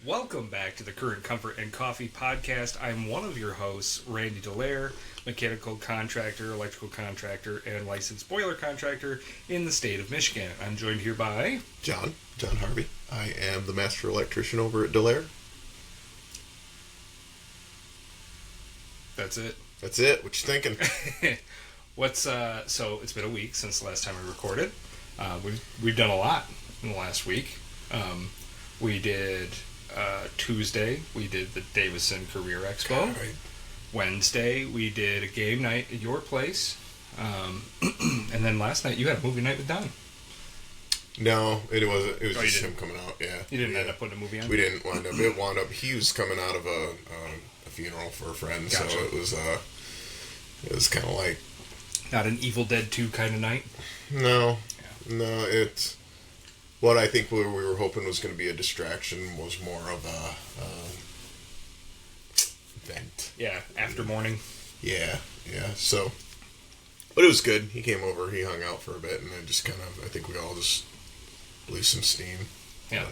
Welcome back to the Current Comfort and Coffee podcast. I'm one of your hosts, Randy Dallaire, mechanical contractor, electrical contractor, and licensed boiler contractor in the state of Michigan. I'm joined here by... John Harvey. I am the master electrician over at Dallaire. That's it. That's it. What you thinking? So it's been a week since the last time we recorded. We've done a lot in the last week. We did... Tuesday, we did the Davison Career Expo. Right. Wednesday, we did a game night at your place. And then last night, you had a movie night with Don. No, it wasn't. It was just him coming out, yeah. You didn't end up putting a movie on? We didn't wind up. It wound up, he was coming out of a funeral for a friend, Gotcha. So it was kind of like... Not an Evil Dead 2 kind of night? No. Yeah. No, it's... What I think we were hoping was going to be a distraction was more of a vent. Yeah, after morning. Yeah. So, but it was good. He came over, he hung out for a bit, and then just kind of, I think we all just blew some steam. Yeah.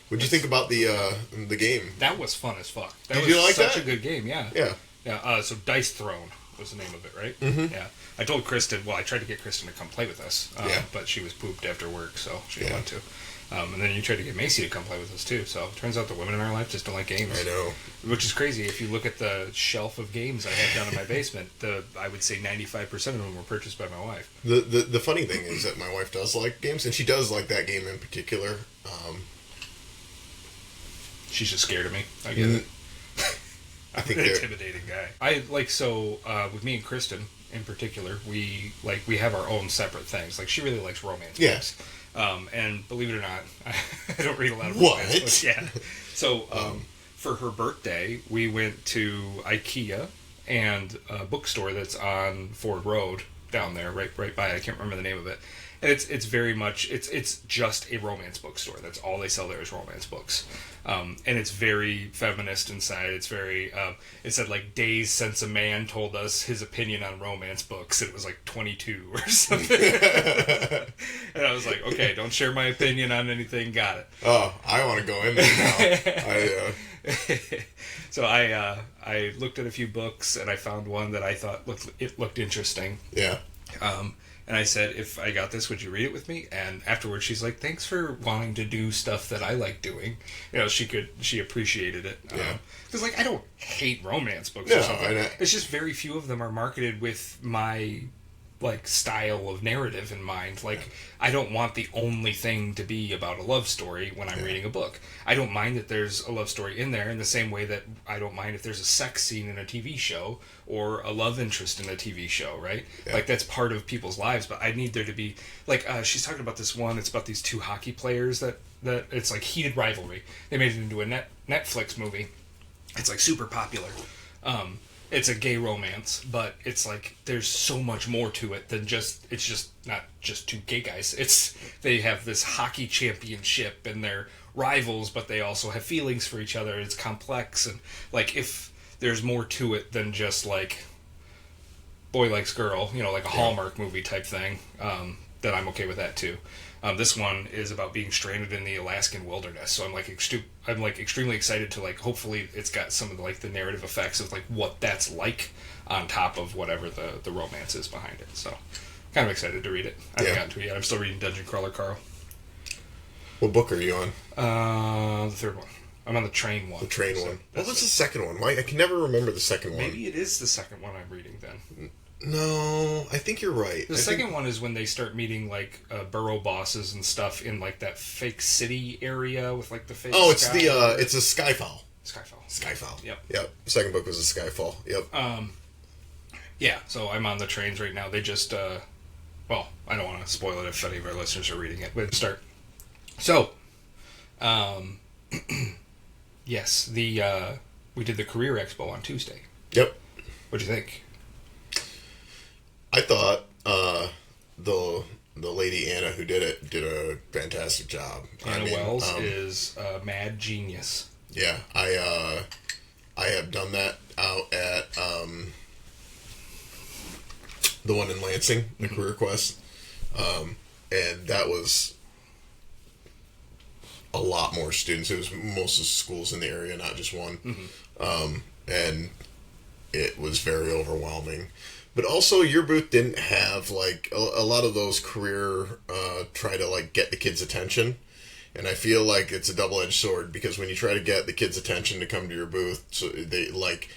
What'd you think about the game? That was fun as fuck. Did you like such that? a good game, yeah. Yeah. Yeah, so Dice Throne was the name of it, right? Mm-hmm. Yeah. I told Kristen, I tried to get Kristen to come play with us, Yeah. but she was pooped after work, so she didn't Yeah. want to. And then you tried to get Macy to come play with us, too. So it turns out the women in our life just don't like games. I know. Which is crazy. If you look at the shelf of games I have down in my basement, I would say 95% of them were purchased by my wife. The funny thing is that my wife does like games, and she does like that game in particular. She's just scared of me. I get it. I think I'm an they're... intimidating guy. With me and Kristen in particular, we have our own separate things. Like, she really likes romance books. And believe it or not, I don't read a lot of romance books. Yeah. So for her birthday, we went to IKEA and a bookstore that's on Ford Road down there, right by. I can't remember the name of it. And it's very much it's just a romance bookstore. That's all they sell there is romance books. And it's very feminist inside. It's very it said like days since a man told us his opinion on romance books. It was like 22 or something. And I was like, okay, don't share my opinion on anything. Got it. Oh, I want to go in there now. So I looked at a few books and I found one that I thought looked interesting. Yeah. And I said, if I got this, would you read it with me? And afterwards, she's like, thanks for wanting to do stuff that I like doing. You know, she appreciated it. Yeah. Because, I don't hate romance books No, or something. I know. It's just very few of them are marketed with my, style of narrative in mind. I don't want the only thing to be about a love story when I'm reading a book. I don't mind that there's a love story in there in the same way that I don't mind if there's a sex scene in a TV show or a love interest in a TV show, right? Yeah. That's part of people's lives, but I need there to be... she's talking about this one, it's about these two hockey players that it's heated rivalry. They made it into a Netflix movie. It's super popular. It's a gay romance, but it's there's so much more to it than it's just not just two gay guys. They have this hockey championship and they're rivals, but they also have feelings for each other. It's complex, and if there's more to it than just boy likes girl, a Hallmark movie type thing, then I'm okay with that too. This one is about being stranded in the Alaskan wilderness, so I'm extremely excited to hopefully it's got some of the narrative effects of what that's like on top of whatever the romance is behind it. So kind of excited to read it. I haven't gotten to it yet. I'm still reading Dungeon Crawler Carl. What book are you on? The third one. I'm on the train one. The train one. What was the second one? I can never remember the second one. Maybe it is the second one I'm reading then. No, I think you're right. The second one is when they start meeting borough bosses and stuff in that fake city area with the fake. Oh, it's sky. it's a Skyfall. Skyfall. Yep. The second book was a Skyfall. Yep. Yeah. So I'm on the trains right now. They just I don't want to spoil it if any of our listeners are reading it. But start. So, yes, we did the Career Expo on Tuesday. Yep. What'd you think? I thought the lady Anna who did it did a fantastic job. Anna Wells is a mad genius. Yeah, I have done that out at the one in Lansing, the Career Quest, and that was a lot more students. It was most of the schools in the area, not just one. And it was very overwhelming. But also, your booth didn't have, like, a lot of those career try to, like, get the kids' attention. And I feel like it's a double-edged sword, because when you try to get the kids' attention to come to your booth, so they, like,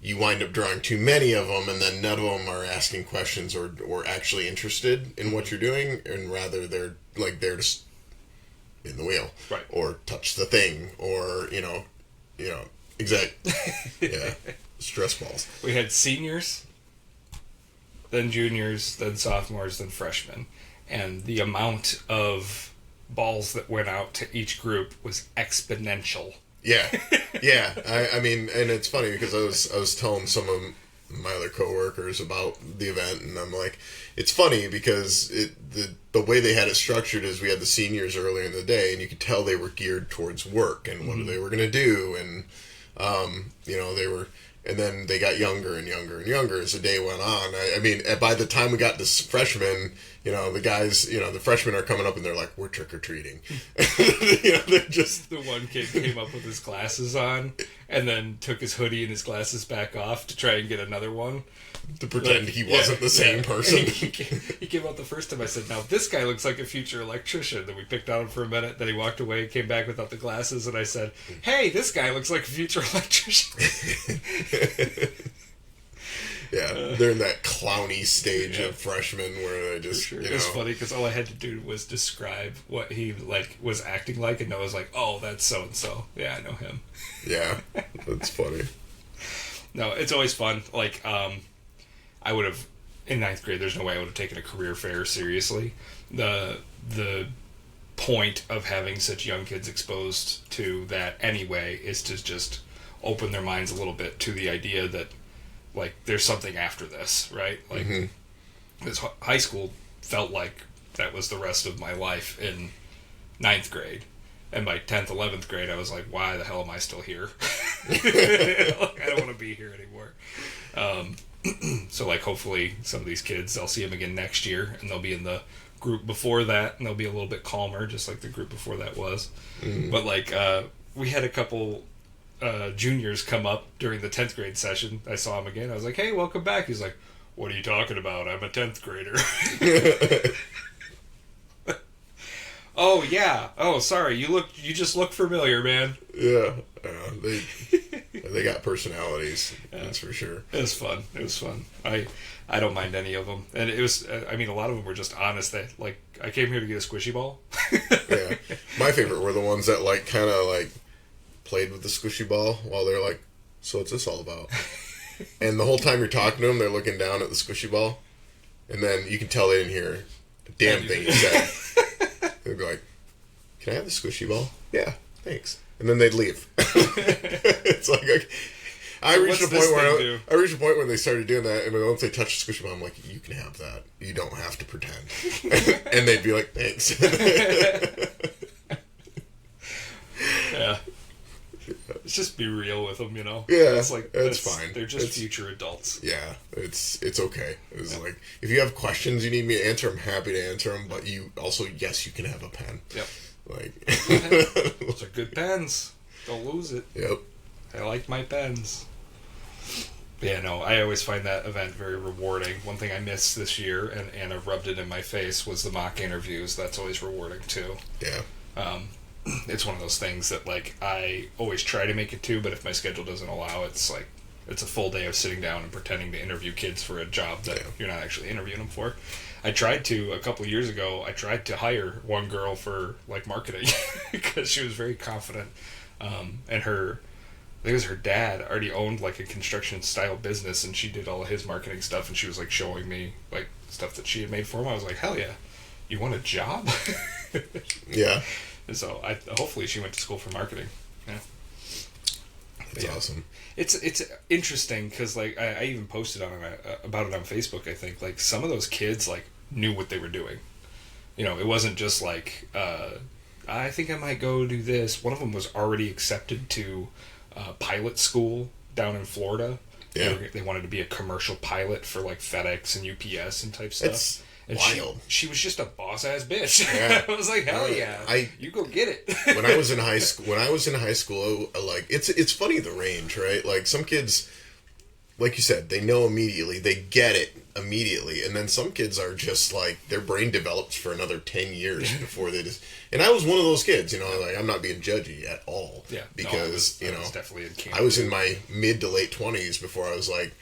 you wind up drawing too many of them, and then none of them are asking questions or actually interested in what you're doing, and rather they're, like, there to spin the wheel. Right. Or touch the thing, or, exact. Yeah. Stress balls. We had seniors, then juniors, then sophomores, then freshmen. And the amount of balls that went out to each group was exponential. Yeah. Yeah. I mean, and it's funny because I was telling some of my other coworkers about the event, and I'm like, it's funny because the way they had it structured is we had the seniors earlier in the day, and you could tell they were geared towards work and what they were going to do, and they were. And then they got younger and younger and younger as the day went on. I mean, by the time we got to freshmen, the guys, the freshmen are coming up and they're like, we're trick-or-treating. They're just... The one kid came up with his glasses on and then took his hoodie and his glasses back off to try and get another one. To pretend he wasn't the same person. He came out the first time. I said, now this guy looks like a future electrician. Then we picked on him for a minute. Then he walked away, came back without the glasses, and I said, hey, this guy looks like a future electrician. Yeah, they're in that clowny stage of freshmen where they just, It was funny because all I had to do was describe what he was acting like, and Noah's like, oh, that's so-and-so. Yeah, I know him. Yeah, that's funny. No, it's always fun. Like, I would have, in ninth grade, there's no way I would have taken a career fair seriously. The point of having such young kids exposed to that anyway is to just open their minds a little bit to the idea that, like, there's something after this, right? Like, this high school felt like that was the rest of my life in ninth grade. And by 10th, 11th grade, I was like, why the hell am I still here? I don't want to be here anymore. So, like, hopefully some of these kids, I'll see them again next year, and they'll be in the group before that, and they'll be a little bit calmer, just like the group before that was. But, like, we had a couple juniors come up during the 10th grade session. I saw him again. I was like, hey, welcome back. He's like, what are you talking about? I'm a 10th grader. Oh, yeah. Oh, sorry. You just look familiar, man. Yeah. They got personalities. Yeah. That's for sure. It was fun. I don't mind any of them. And it was, a lot of them were just honest. That, like, I came here to get a squishy ball. Yeah. My favorite were the ones that, like, kind of, like, played with the squishy ball while they're like, so what's this all about? And the whole time you're talking to them, they're looking down at the squishy ball. And then you can tell they didn't hear a damn thing you said. They'd be like, can I have the squishy ball? Yeah, thanks. And then they'd leave. It's like, okay. I reached a point when they started doing that, and once they touched the squishy ball, I'm like, you can have that. You don't have to pretend. And they'd be like, thanks. Yeah. Let's just be real with them, Yeah, it's like that's fine. They're just future adults. Yeah, it's okay. It's like, if you have questions you need me to answer, I'm happy to answer them. But you also, yes, you can have a pen. Yep. Like, those are good pens. Don't lose it. Yep. I like my pens. But yeah, no, I always find that event very rewarding. One thing I missed this year, and Anna rubbed it in my face, was the mock interviews. That's always rewarding too. Yeah. It's one of those things that, like, I always try to make it to, but if my schedule doesn't allow, it's like, it's a full day of sitting down and pretending to interview kids for a job that you're not actually interviewing them for. I tried to, a couple of years ago, hire one girl for, like, marketing because she was very confident. And I think it was her dad already owned, like, a construction style business, and she did all of his marketing stuff, and she was, like, showing me, like, stuff that she had made for him. I was like, hell yeah, you want a job? Yeah. And so hopefully she went to school for marketing. Yeah. That's awesome. It's interesting because, like, I even posted about it on Facebook. I think, like, some of those kids, like, knew what they were doing. It wasn't just like, I think I might go do this. One of them was already accepted to pilot school down in Florida. Yeah. They wanted to be a commercial pilot for, like, FedEx and UPS and type stuff. And wild. She was just a boss ass bitch. Yeah. I was like, hell yeah, you go get it. When I was in high school, like it's funny the range, right? Like some kids, like you said, they know immediately, they get it immediately, and then some kids are just like their brain develops for another 10 years before they just. And I was one of those kids, like I'm not being judgy at all, because I was definitely in camp. I was in my mid to late 20s before I was like,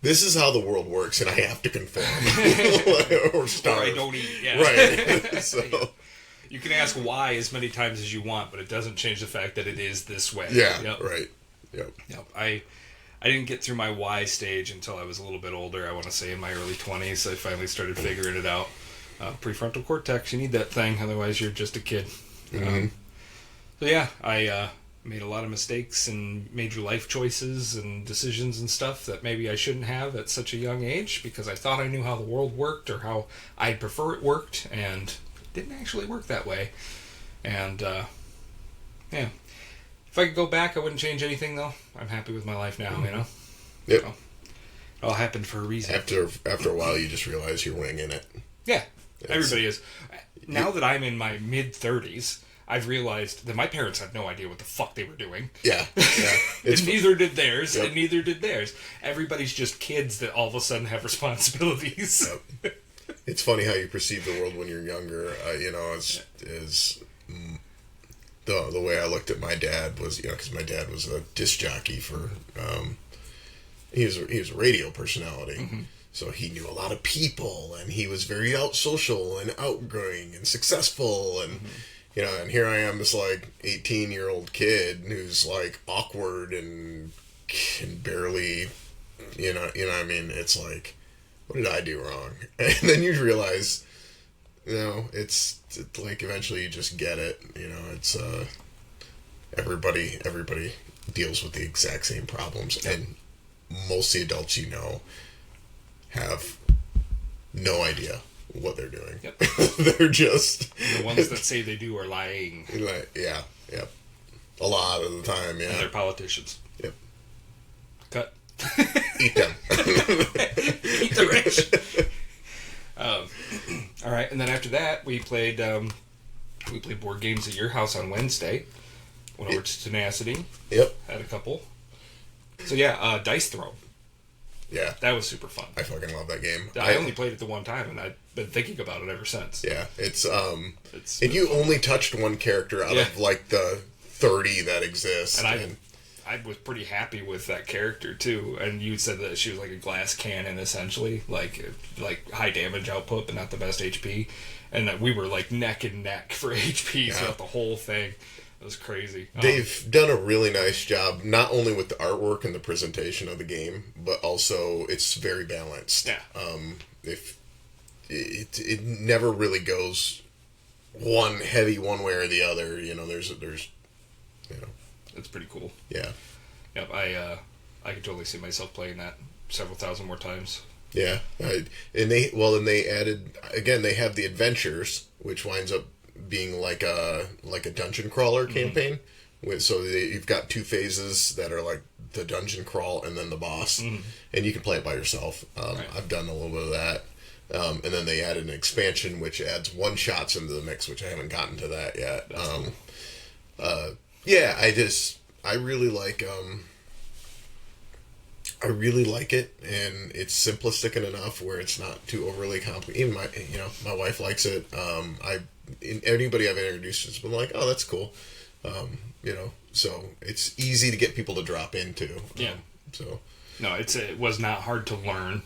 this is how the world works, and I have to conform or starve. Or I don't eat. Yeah. Right. So you can ask why as many times as you want, but it doesn't change the fact that it is this way. Yeah. Yep. Right. Yep. I didn't get through my why stage until I was a little bit older. I want to say in my early 20s, I finally started figuring it out. Prefrontal cortex, you need that thing, otherwise you're just a kid. Mm-hmm. So yeah, I made a lot of mistakes and major life choices and decisions and stuff that maybe I shouldn't have at such a young age because I thought I knew how the world worked or how I'd prefer it worked, and it didn't actually work that way. And yeah. If I could go back, I wouldn't change anything, though. I'm happy with my life now, Yep. So, it all happened for a reason. After a while, you just realize you're winging it. Yeah, everybody is. Now that I'm in my mid-30s, I've realized that my parents had no idea what the fuck they were doing. Yeah. And neither did theirs, Yep. and neither did theirs. Everybody's just kids that all of a sudden have responsibilities. Yep. It's funny how you perceive the world when you're younger. The way I looked at my dad was, because my dad was a disc jockey for, he was a radio personality, Mm-hmm. so he knew a lot of people, and he was very social and outgoing and successful, and Mm-hmm. And here I am, this like 18-year-old kid who's like awkward and can barely, what I mean? It's like, what did I do wrong? And then you realize, it's like eventually you just get it. It's everybody deals with the exact same problems, and most of the adults have no idea what they're doing. Yep. They're just The ones that say they do are lying. Yeah. A lot of the time, yeah. And they're politicians. Yep. Cut. Eat them. Eat the rich. All right, and then after that, we played board games at your house on Wednesday. Went over to Tenacity. Yep. Had a couple. So yeah, Dice Throw. Yeah. That was super fun. I fucking love that game. I only played it the one time, and I've been thinking about it ever since. Yeah, it's and you only touched one character out of like the 30 that exist. And I was pretty happy with that character too. And you said that she was like a glass cannon, essentially, like high damage output, but not the best HP. And that we were like neck and neck for HP throughout the whole thing. It was crazy. They've done a really nice job, not only with the artwork and the presentation of the game, but also it's very balanced. Yeah. If it never really goes one heavy one way or the other. There's It's pretty cool. Yeah. Yep. I could totally see myself playing that several thousand more times. Yeah. And they added again. They have the adventures, which winds up being like a dungeon crawler campaign. You've got two phases that are like the dungeon crawl and then the boss, and you can play it by yourself. Right. I've done a little bit of that, and then they added an expansion which adds one shots into the mix, which I haven't gotten to that yet. That's cool. Yeah, I really like it, and it's simplistic enough where it's not too overly complicated. Even my wife likes it. Anybody I've introduced has been like, oh, that's cool. So it's easy to get people to drop into. Yeah. So. No, it was not hard to learn.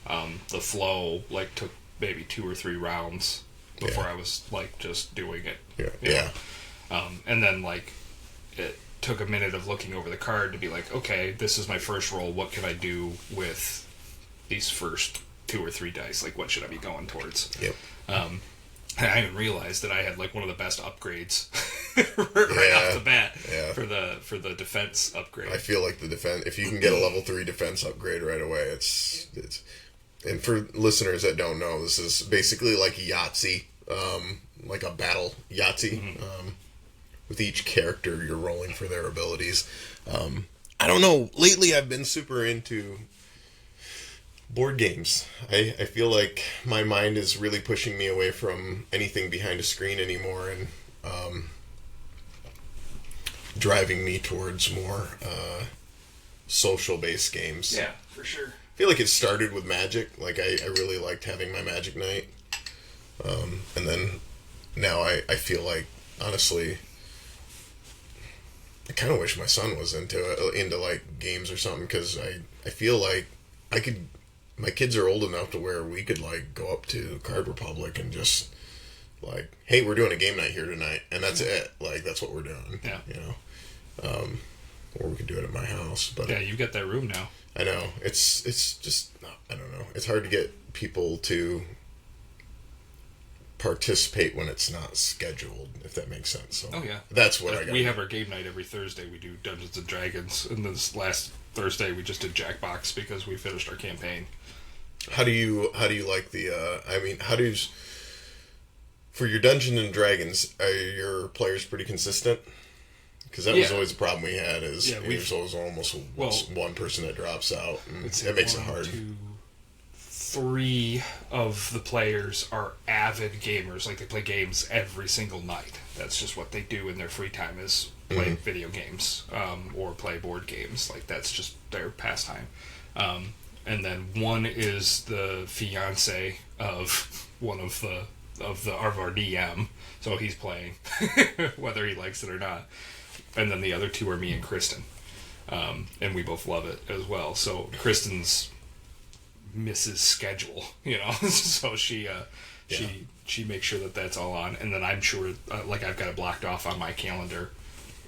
The flow took maybe 2 or 3 rounds before I was just doing it. Yeah. And then it took a minute of looking over the card to be like, okay, this is my first roll. What can I do with these first 2 or 3 dice? What should I be going towards? Yep. I didn't realize that I had one of the best upgrades right off the bat for the defense upgrade. I feel like the defense, if you can get a level 3 defense upgrade right away, it's and for listeners that don't know, this is basically like Yahtzee, like a battle Yahtzee. With each character you're rolling for their abilities. I don't know. Lately I've been super into Board games. I feel like my mind is really pushing me away from anything behind a screen anymore, and driving me towards more social-based games. Yeah, for sure. I feel like it started with Magic. Like, I really liked having my Magic night. And then now I feel like, honestly, I kind of wish my son was into like games or something, because I feel like I could. My kids are old enough to where we could like go up to Card Republic and just like, hey, we're doing a game night here tonight, and that's it. Like, that's what we're doing. Yeah. You know, or we could do it at my house. But yeah, you got that room now. I know it's just, I don't know. It's hard to get people to participate when it's not scheduled, if that makes sense. So oh yeah, that's what I got. We have our game night every Thursday. We do Dungeons and Dragons, and this last Thursday we just did Jackbox because we finished our campaign. How do you like the? I mean, how does for your Dungeons and Dragons, are your players pretty consistent? Because that was always the problem we had. Is there's always almost one person that drops out, and it makes it hard. 3 of the players are avid gamers. Like, they play games every single night. That's just what they do in their free time, is play video games or play board games. Like, that's just their pastime. And then 1 is the fiance of one of our DM, so he's playing whether he likes it or not. And then the other 2 are me and Kristen, and we both love it as well. So Kristen's Mrs. Schedule, so she makes sure that that's all on, and then I'm sure like I've got it blocked off on my calendar,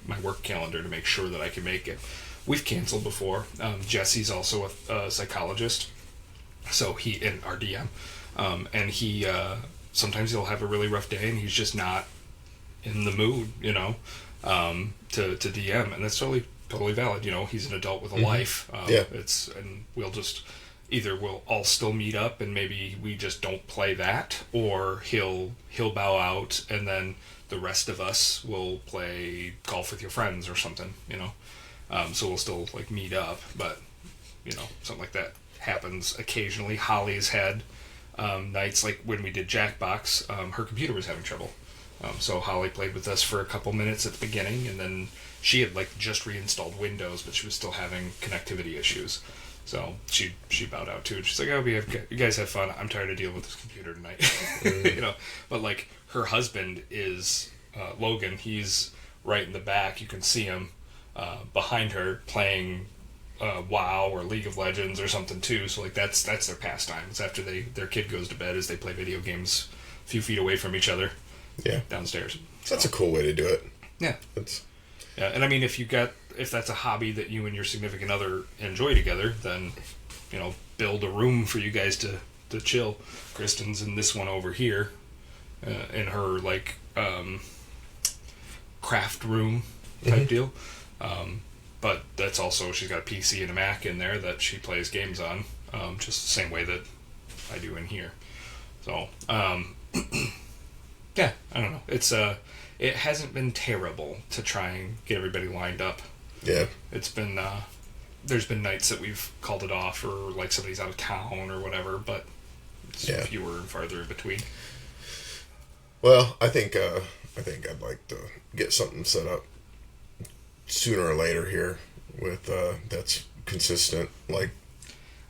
my work calendar, to make sure that I can make it. We've canceled before. Jesse's also a psychologist, so he in our DM, and he sometimes he'll have a really rough day and he's just not in the mood, to DM, and that's totally valid. He's an adult with a life. And we'll all still meet up, and maybe we just don't play that, or he'll bow out, and then the rest of us will play golf with your friends or something, so we'll still like meet up, but something like that happens occasionally. Holly's had nights like when we did Jackbox, her computer was having trouble, so Holly played with us for a couple minutes at the beginning, and then she had like just reinstalled Windows, but she was still having connectivity issues. So she bowed out too. She's like, "Oh, you guys have fun. I'm tired of dealing with this computer tonight." But like, her husband is Logan. He's right in the back. You can see him behind her playing WoW or League of Legends or something too. So like, that's their pastime. It's after their kid goes to bed, as they play video games a few feet away from each other. Yeah, downstairs. So that's a cool way to do it. Yeah, yeah, and I mean, if that's a hobby that you and your significant other enjoy together, then build a room for you guys to chill. Kristen's in this one over here, in her like craft room type deal. But that's also, she's got a PC and a Mac in there that she plays games on, just the same way that I do in here. So yeah, I don't know. It's it hasn't been terrible to try and get everybody lined up. Yeah. It's been, there's been nights that we've called it off, or like somebody's out of town or whatever, but it's fewer and farther in between. Well, I think I'd like to get something set up sooner or later here with that's consistent. Like,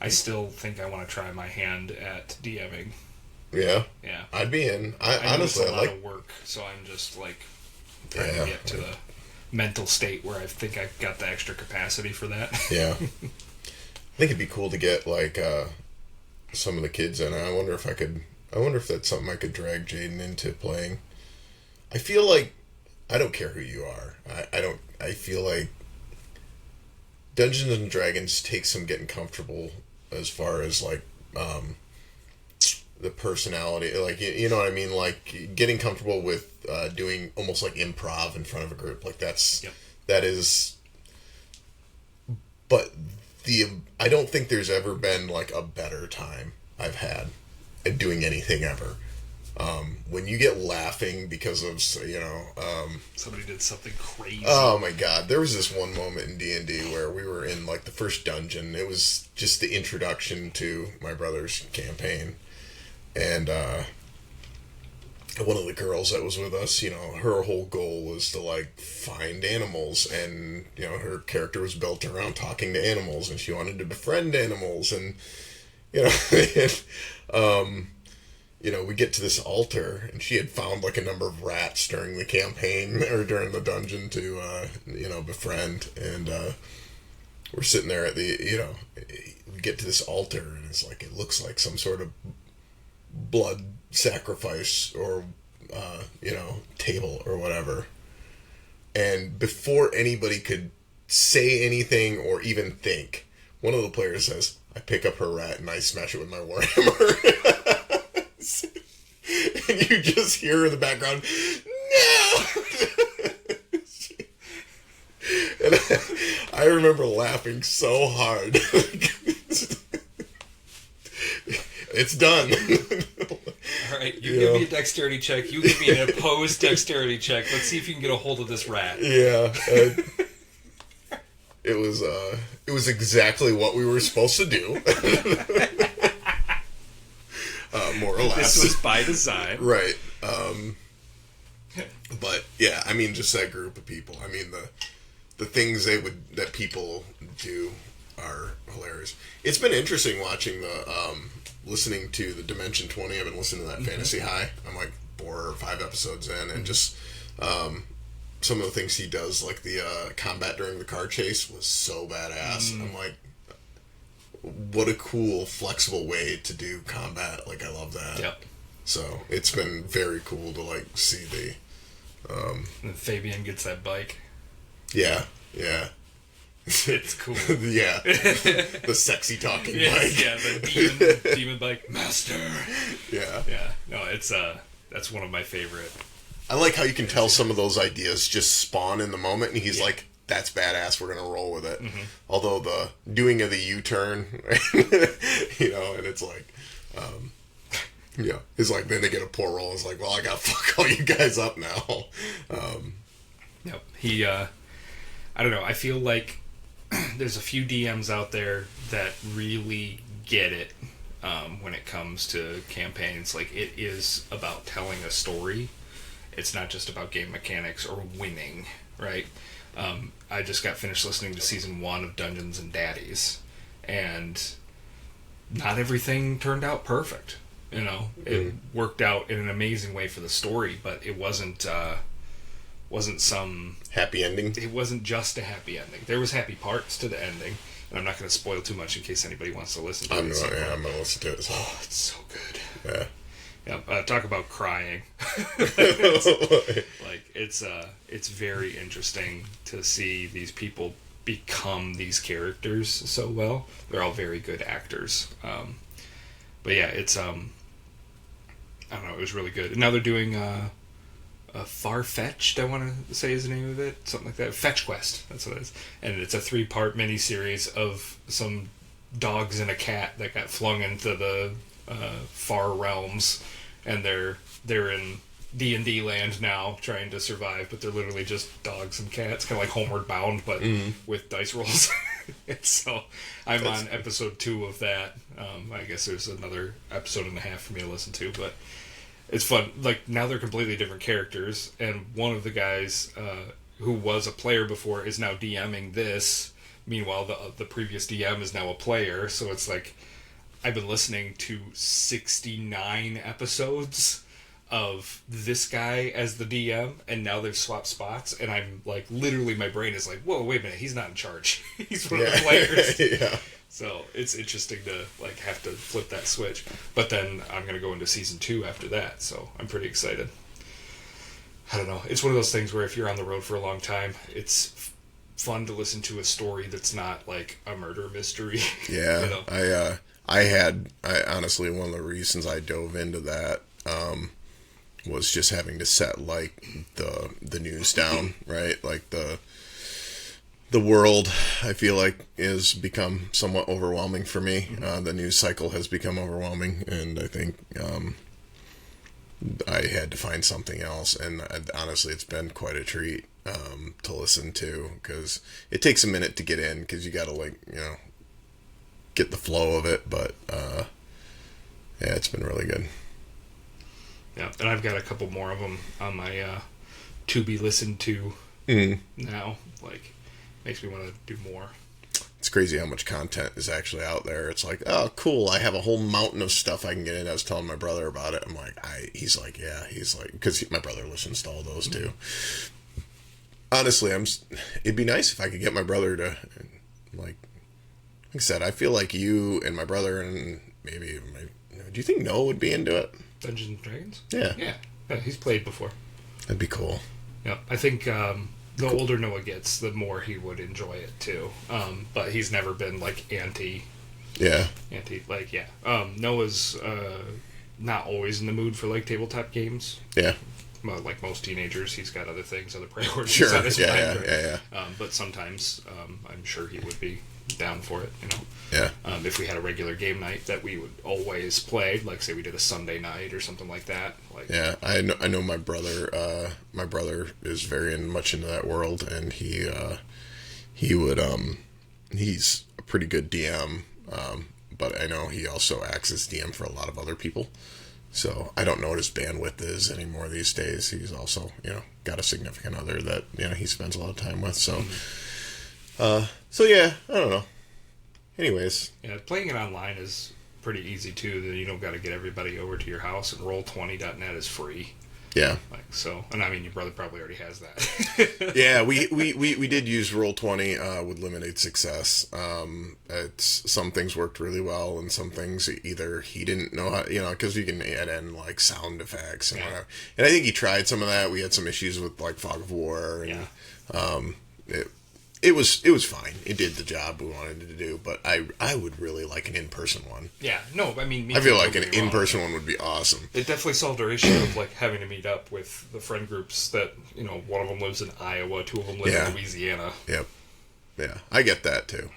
I still think I want to try my hand at DMing. Yeah. Yeah. I'd be in. I honestly, it's a lot of work, so I'm just like trying to get to the mental state where I think I've got the extra capacity for that. Yeah. I think it'd be cool to get like some of the kids in. I wonder if that's something I could drag Jaden into playing. I feel like, I don't care who you are. I feel like Dungeons and Dragons takes some getting comfortable as far as like the personality, like, you know what I mean, like getting comfortable with doing almost like improv in front of a group, like that is. But I don't think there's ever been like a better time I've had at doing anything ever. when you get laughing because of, somebody did something crazy. Oh my god, there was this one moment in D&D where we were in like the first dungeon. It was just the introduction to my brother's campaign, and one of the girls that was with us, her whole goal was to like find animals, and her character was built around talking to animals, and she wanted to befriend animals, and we get to this altar, and she had found like a number of rats during the campaign or during the dungeon to befriend, and we're sitting there at the we get to this altar, and it's like it looks like some sort of blood sacrifice or table or whatever, and before anybody could say anything or even think, one of the players says, "I pick up her rat and I smash it with my warhammer." And you just hear in the background, "No!" And I remember laughing so hard. It's done. All right, you give me a dexterity check. You give me an opposed dexterity check. Let's see if you can get a hold of this rat. Yeah. It was exactly what we were supposed to do. More or less. This was by design. Right. But yeah, I mean, just that group of people. I mean, the things that people do are hilarious. It's been interesting watching listening to the Dimension 20. I've been listening to that Fantasy High. I'm like 4 or 5 episodes in, and just some of the things he does, like the combat during the car chase, was so badass. I'm like, what a cool, flexible way to do combat. Like, I love that. Yep. So it's been very cool to like see the. And Fabian gets that bike. Yeah. It's cool. Yeah. The sexy talking bike. Yeah, the demon bike. Master. Yeah. Yeah. No, that's one of my favorite. I like how you can tell some of those ideas just spawn in the moment, and he's like, "That's badass, we're going to roll with it." Mm-hmm. Although the doing of the U-turn, and it's like, it's like, then they get a poor roll. It's like, well, I got to fuck all you guys up now. Yep. He, I don't know, I feel like there's a few DMs out there that really get it when it comes to campaigns. Like, it is about telling a story. It's not just about game mechanics or winning, right? I just got finished listening to season 1 of Dungeons and Daddies, and not everything turned out perfect. It worked out in an amazing way for the story, but it wasn't some happy ending. It wasn't just a happy ending. There was happy parts to the ending, and I'm not going to spoil too much in case anybody wants to listen to it. I'm going to listen to it. So. Oh, it's so good. Yeah. Yeah, talk about crying. It's very interesting to see these people become these characters so well. They're all very good actors. But yeah, it's I don't know, it was really good. Now they're doing a Far-Fetched, I want to say is the name of it, something like that. Fetch Quest, that's what it is. And it's a 3-part miniseries of some dogs and a cat that got flung into the far realms, and they're in D&D land now trying to survive, but they're literally just dogs and cats, kind of like Homeward Bound, but with dice rolls. So I'm on episode 2 of that. I guess there's another episode and a half for me to listen to, but it's fun. Like, now they're completely different characters, and one of the guys who was a player before is now DMing this. Meanwhile, the previous DM is now a player, so it's like I've been listening to 69 episodes of this guy as the DM, and now they've swapped spots, and I'm like, literally my brain is like, whoa, wait a minute, he's not in charge. He's one of the players. Yeah. So it's interesting to like have to flip that switch. But then I'm going to go into season 2 after that, so I'm pretty excited. I don't know. It's one of those things where if you're on the road for a long time, it's fun to listen to a story that's not like a murder mystery. Yeah. I honestly, one of the reasons I dove into that was just having to set like the news down, right? Like the world, I feel like, is become somewhat overwhelming for me. The news cycle has become overwhelming, and I think I had to find something else, and honestly, it's been quite a treat to listen to, because it takes a minute to get in, because you got to, like, get the flow of it, but yeah, it's been really good. Yeah, and I've got a couple more of them on my to be listened to now. Like, makes me want to do more. It's crazy how much content is actually out there. It's like, oh, cool, I have a whole mountain of stuff I can get in. I was telling my brother about it. I'm like, he's like, because my brother listens to all those too. Honestly, it'd be nice if I could get my brother to, like I said, I feel like you and my brother and maybe do you think Noah would be into it? Dungeons and Dragons? Yeah. Yeah, he's played before. That'd be cool. Yeah, I think the older Noah gets, the more he would enjoy it too. But he's never been like anti. Noah's not always in the mood for like tabletop games. Yeah. Well, like most teenagers, he's got other things, other priorities. Sure. On his mind, right? Yeah. But sometimes I'm sure he would be down for it. Yeah. If we had a regular game night that we would always play, like say we did a Sunday night or something like that. Like, yeah, I know my brother. My brother is very much into that world, and he would he's a pretty good DM, but I know he also acts as DM for a lot of other people. So I don't know what his bandwidth is anymore these days. He's also got a significant other that he spends a lot of time with. So so yeah, I don't know. Anyways, yeah, playing it online is pretty easy too. Then you don't got to get everybody over to your house, and Roll20.net is free. Yeah. And I mean, your brother probably already has that. Yeah, we did use Roll20 with limited success. Some things worked really well, and some things either he didn't know how, because you can add in like sound effects and whatever. And I think he tried some of that. We had some issues with like Fog of War, and it was fine. It did the job we wanted it to do, but I would really like an in-person one. Yeah, no, I mean, I feel like an in-person one would be awesome. It definitely solved our issue of like having to meet up with the friend groups that one of them lives in Iowa, two of them live in Louisiana. Yep. Yeah, I get that too.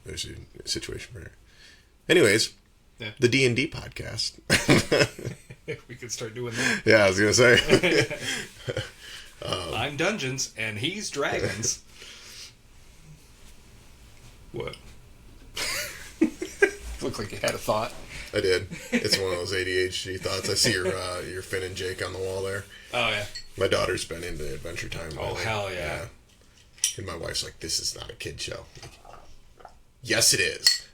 There's a situation for it. Anyways, the D&D podcast. We could start doing that. Yeah, I was gonna say. I'm Dungeons and he's Dragons. What? Looked like you had a thought. I did. It's one of those ADHD thoughts. I see your Finn and Jake on the wall there. Oh yeah. My daughter's been into Adventure Time. Oh hell yeah. And my wife's like, "This is not a kid show." Yes, it is.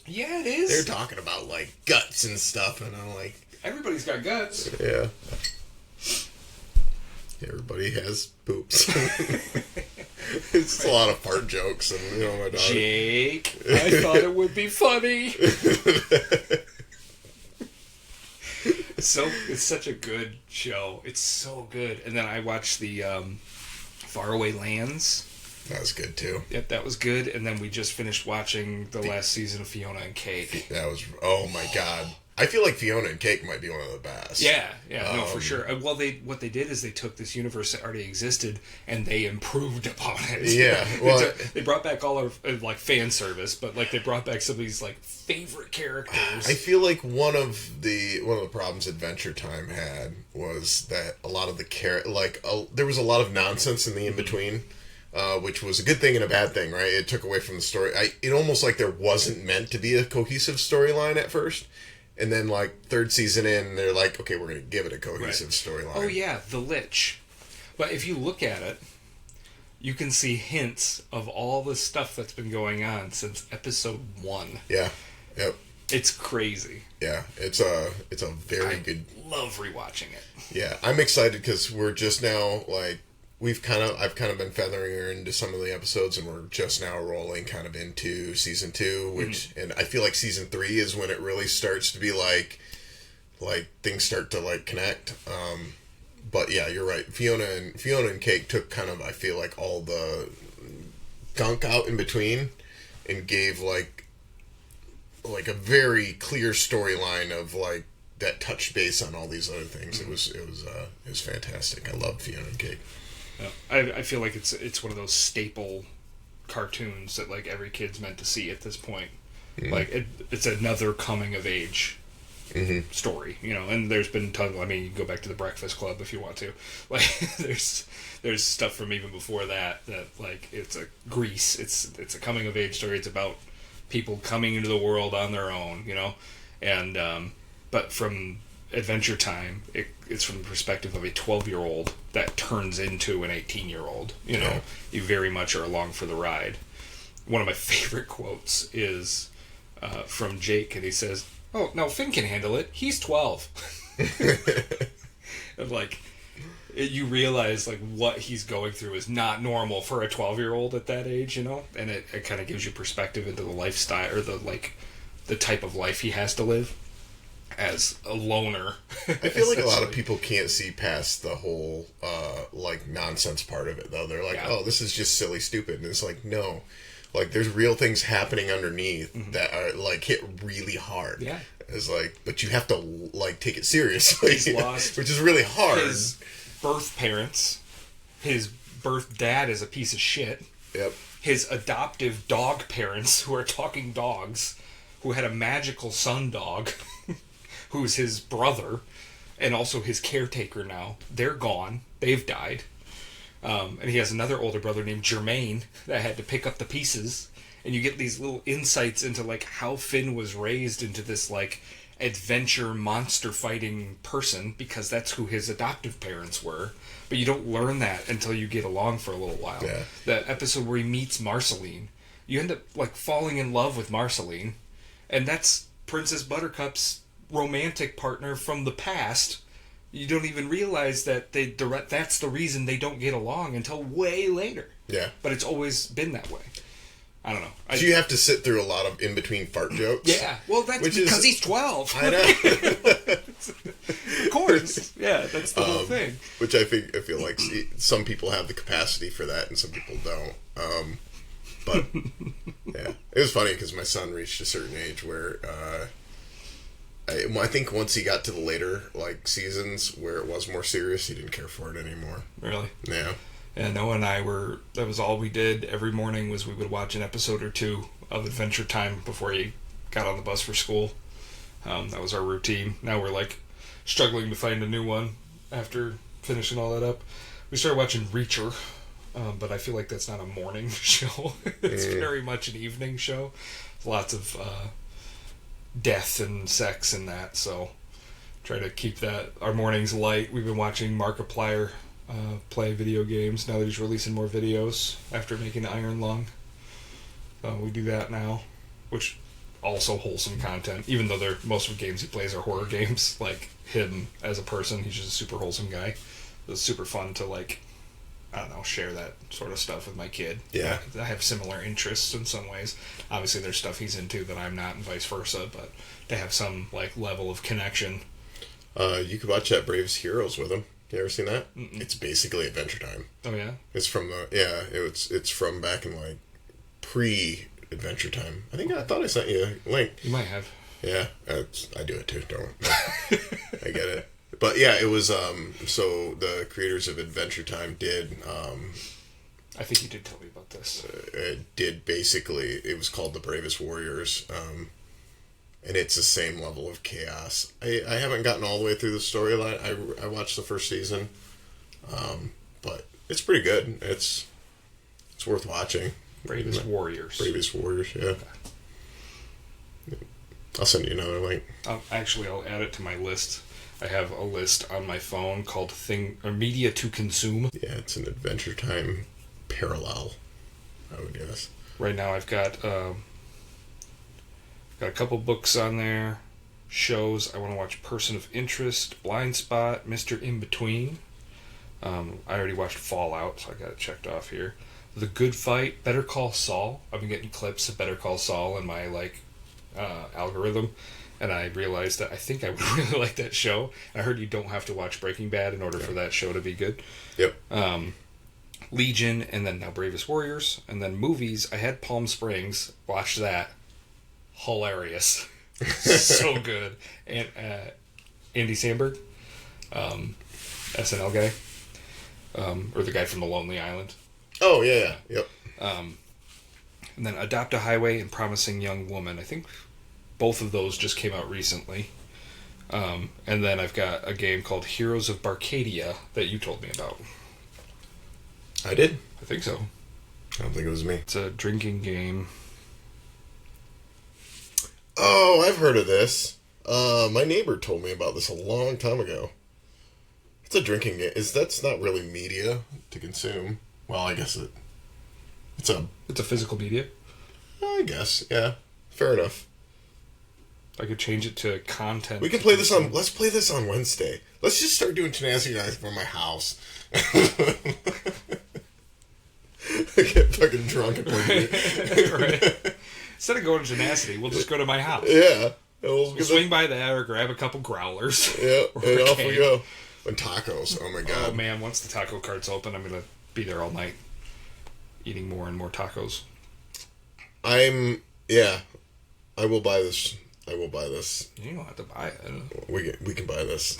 Yeah, it is. They're talking about like guts and stuff, and I'm like, everybody's got guts. Yeah. Everybody has poops. It's a lot of fart jokes, and my daughter. Jake, I thought it would be funny. So it's such a good show. It's so good. And then I watched the Faraway Lands. That was good too. Yep, that was good. And then we just finished watching the last season of Fiona and Cake. That was, oh my god. I feel like Fiona and Cake might be one of the best. Yeah, no, for sure. Well, what they did is they took this universe that already existed and they improved upon it. Yeah, well, they brought back all of like fan service, but like they brought back some of these like favorite characters. I feel like one of the problems Adventure Time had was that a lot of the there was a lot of nonsense in the in between. Which was a good thing and a bad thing, right? It took away from the story. It almost like there wasn't meant to be a cohesive storyline at first. And then, like, third season in, they're like, okay, we're going to give it a cohesive storyline. Oh, yeah, The Lich. But if you look at it, you can see hints of all the stuff that's been going on since episode 1. Yeah, yep. It's crazy. Yeah, it's a very good... I love rewatching it. Yeah, I'm excited because we're just now, like, I've kind of been feathering her into some of the episodes, and we're just now rolling kind of into season 2, which, and I feel like season 3 is when it really starts to be like things start to like connect. But yeah, you're right. Fiona and Cake took kind of, I feel like, all the gunk out in between and gave like a very clear storyline of like that touched base on all these other things. It was fantastic. I loved Fiona and Cake. Yeah. I feel like it's one of those staple cartoons that like every kid's meant to see at this point. Like it's another coming of age story, you know. And there's been tons. I mean, you can go back to The Breakfast Club if you want to. Like, there's stuff from even before that like it's a Grease. It's a coming of age story. It's about people coming into the world on their own, you know. And but from Adventure Time, it's from the perspective of a 12-year-old that turns into an 18-year-old. You know, Yeah. you very much are along for the ride. One of my favorite quotes is from Jake, and he says, "Oh, no, Finn can handle it. He's 12." And like, you realize like what he's going through is not normal for a 12-year-old at that age, you know, and it kind of gives you perspective into the lifestyle or the type of life he has to live as a loner. I feel like a lot of people can't see past the whole like nonsense part of it though. They're like, Yeah. "Oh, this is just silly stupid." And it's like, no. Like there's real things happening underneath that are like hit really hard. Yeah. It's like, but you have to like take it seriously. He's lost which is really hard. his birth parents. His birth dad is a piece of shit. Yep. His adoptive dog parents, who are talking dogs, who had a magical sun dog, who's his brother, and also his caretaker now. They're gone. They've died. And he has another older brother named Jermaine that had to pick up the pieces. And you get these little insights into like how Finn was raised into this like adventure monster fighting person, because that's who his adoptive parents were. But you don't learn that until you get along for a little while. Yeah. That episode where he meets Marceline, you end up like falling in love with Marceline, and that's Princess Buttercup's romantic partner from the past. You don't even realize that that's the reason they don't get along until way later. Yeah. But it's always been that way. I don't know. So you have to sit through a lot of in-between fart jokes. Yeah. Well, that's because he's 12. I know. Of course. Yeah, that's the whole thing. Which I feel like some people have the capacity for that and some people don't. But yeah, it was funny because my son reached a certain age where I think once he got to the later like seasons where it was more serious, he didn't care for it anymore. Really? Yeah. And Noah and I that was all we did every morning was we would watch an episode or two of Adventure Time before he got on the bus for school. That was our routine. Now we're like struggling to find a new one after finishing all that up. We started watching Reacher, but I feel like that's not a morning show. It's very much an evening show. Lots of death and sex and that, so try to keep that our mornings light. We've been watching Markiplier play video games now that he's releasing more videos after making Iron Lung. We do that now, which also wholesome content, even though most of the games he plays are horror games. Like him as a person, he's just a super wholesome guy. It's super fun to like, I don't know, share that sort of stuff with my kid. Yeah. I have similar interests in some ways. Obviously there's stuff he's into that I'm not and vice versa, but to have some like level of connection. You could watch that Bravest Heroes with him. You ever seen that? Mm-mm. It's basically Adventure Time. Oh yeah? It's from it's from back in like pre-Adventure Time. I thought I sent you a link. You might have. Yeah, I do it too. Don't. I get it. But yeah, it was so the creators of Adventure Time did I think you did tell me about this. It was called The Bravest Warriors, and it's the same level of chaos. I haven't gotten all the way through the storyline. I watched the first season, but it's pretty good. It's worth watching. Bravest Warriors. Bravest Warriors, yeah. I'll send you another link. I'll add it to my list. I have a list on my phone called Media to Consume. Yeah, it's an Adventure Time parallel, I would guess. Right now I've got a couple books on there. Shows. I want to watch Person of Interest, Blind Spot, Mr. In Between. I already watched Fallout, so I got it checked off here. The Good Fight, Better Call Saul. I've been getting clips of Better Call Saul in my algorithm, and I realized that I think I would really like that show. I heard you don't have to watch Breaking Bad in order for that show to be good. Yep. Legion, and then now Bravest Warriors, and then movies. I had Palm Springs. Watched that. Hilarious. So good. And Andy Samberg, SNL guy, or the guy from The Lonely Island. Oh yeah. Yep. And then Adopt a Highway and Promising Young Woman. I think both of those just came out recently. And then I've got a game called Heroes of Barcadia that you told me about. I did? I think so. I don't think it was me. It's a drinking game. Oh, I've heard of this. My neighbor told me about this a long time ago. It's a drinking game. That's not really media to consume. Well, I guess it's a physical media. I guess, yeah. Fair enough. I could change it to content. We can play this on. Let's play this on Wednesday. Let's just start doing tenacity nights from my house. I get fucking drunk and play. Right. Instead of going to tenacity, we'll just go to my house. Yeah. We'll swing by there or grab a couple growlers. Yeah, and off we go. And tacos. Oh my god. Oh man, once the taco cart's open, I'm gonna be there all night, eating more and more tacos. Yeah. I will buy this. I will buy this. You don't have to buy it. We can buy this.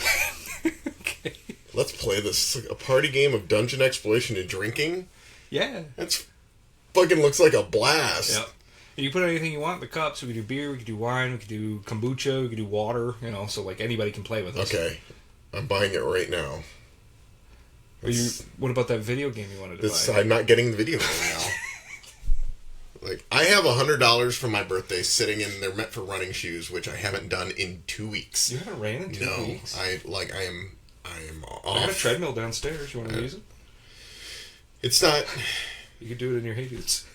Okay. Let's play this. It's like a party game of dungeon exploration and drinking. Yeah. That's fucking looks like a blast. Yep. And you put anything you want in the cups. We could do beer, we could do wine, we could do kombucha, we could do water, so like anybody can play with us. Okay. I'm buying it right now. What about that video game you wanted to buy? I'm not getting the video game now. Like, I have $100 from my birthday sitting in, they're meant for running shoes, which I haven't done in 2 weeks. You haven't ran in 2 weeks? I am off. I got a treadmill downstairs. You want to use it? It's not... You could do it in your hay boots.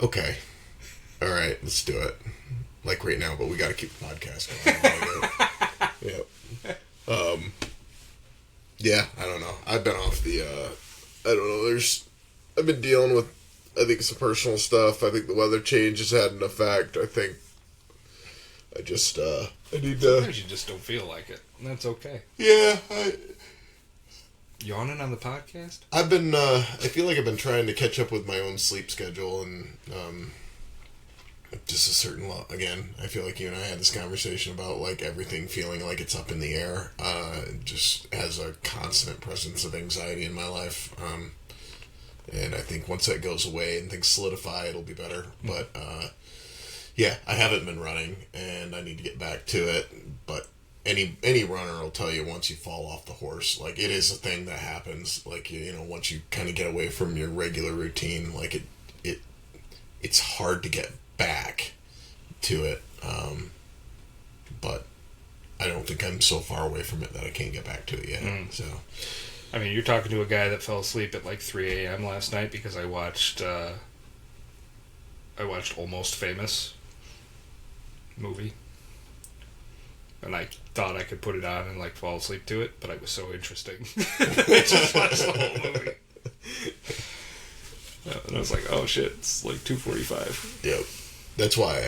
Okay. All right, let's do it. Like right now, but we got to keep the podcast going. Yep. Yeah, I don't know. I've been off the, I don't know, I've been dealing with, I think, some personal stuff. I think the weather change has had an effect. I think I just, I need to... Sometimes you just don't feel like it, and that's okay. Yeah, Yawning on the podcast? I've been, I feel like I've been trying to catch up with my own sleep schedule, and, just a certain again, I feel like you and I had this conversation about like everything feeling like it's up in the air. Just has a constant presence of anxiety in my life. And I think once that goes away and things solidify, it'll be better. But yeah, I haven't been running, and I need to get back to it. But any runner will tell you once you fall off the horse, like it is a thing that happens. Like once you kind of get away from your regular routine, like it's hard to get back to it, but I don't think I'm so far away from it that I can't get back to it yet. So, I mean, you're talking to a guy that fell asleep at like 3 a.m. last night because I watched Almost Famous movie, and I thought I could put it on and like fall asleep to it, but it was so interesting. I just watched the whole movie. And I was like, oh shit, it's like 2:45. Yep. That's why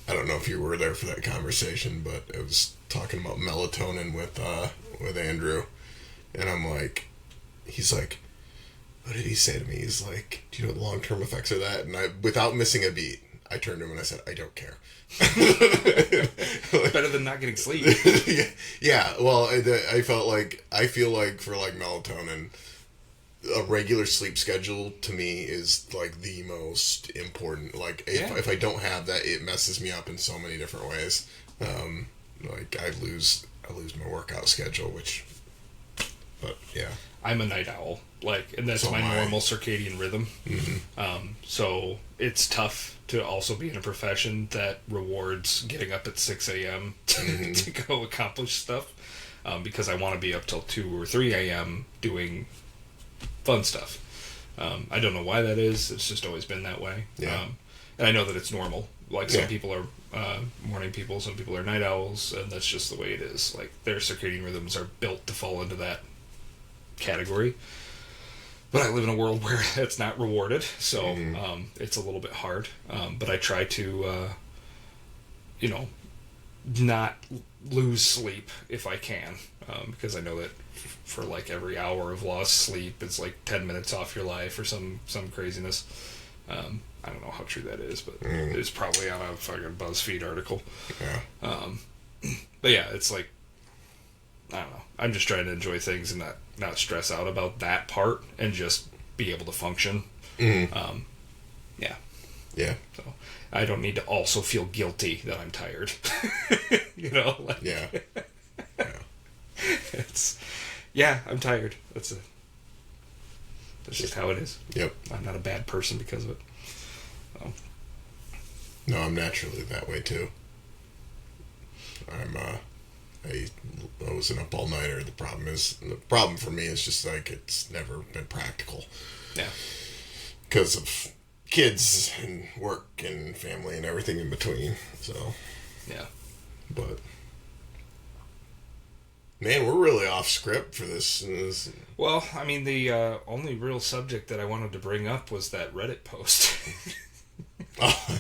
I don't know if you were there for that conversation, but I was talking about melatonin with Andrew, and I'm like, he's like, what did he say to me? He's like, do you know what the long-term effects of that? And I, without missing a beat, I turned to him and I said, I don't care. Better than not getting sleep. Yeah. Well, I feel like for like melatonin, a regular sleep schedule to me is like the most important. Like if I don't have that, it messes me up in so many different ways. Like I lose my workout schedule, but yeah. I'm a night owl, and that's my normal circadian rhythm. Mm-hmm. So it's tough to also be in a profession that rewards getting up at 6 a.m. to go accomplish stuff, because I want to be up till 2 or 3 a.m. doing fun stuff. I don't know why that is. It's just always been that way. Yeah. And I know that it's normal. Like some people are morning people, some people are night owls, and that's just the way it is. Like their circadian rhythms are built to fall into that category. But I live in a world where it's not rewarded, so it's a little bit hard. But I try to, not lose sleep if I can, because I know that for like every hour of lost sleep, it's like 10 minutes off your life or some craziness. I don't know how true that is, but it's probably on a fucking BuzzFeed article. Yeah. But yeah, it's like, I don't know. I'm just trying to enjoy things and not stress out about that part and just be able to function. Mm-hmm. Yeah. Yeah. So I don't need to also feel guilty that I'm tired. Like, Yeah. I'm tired. That's just how it is. Yep. I'm not a bad person because of it. No, I'm naturally that way too. I was an up all nighter. The problem for me is just like it's never been practical. Yeah. Because of kids and work and family and everything in between. So. Yeah. But. Man, we're really off script for this. Well, I mean, the only real subject that I wanted to bring up was that Reddit post. Oh.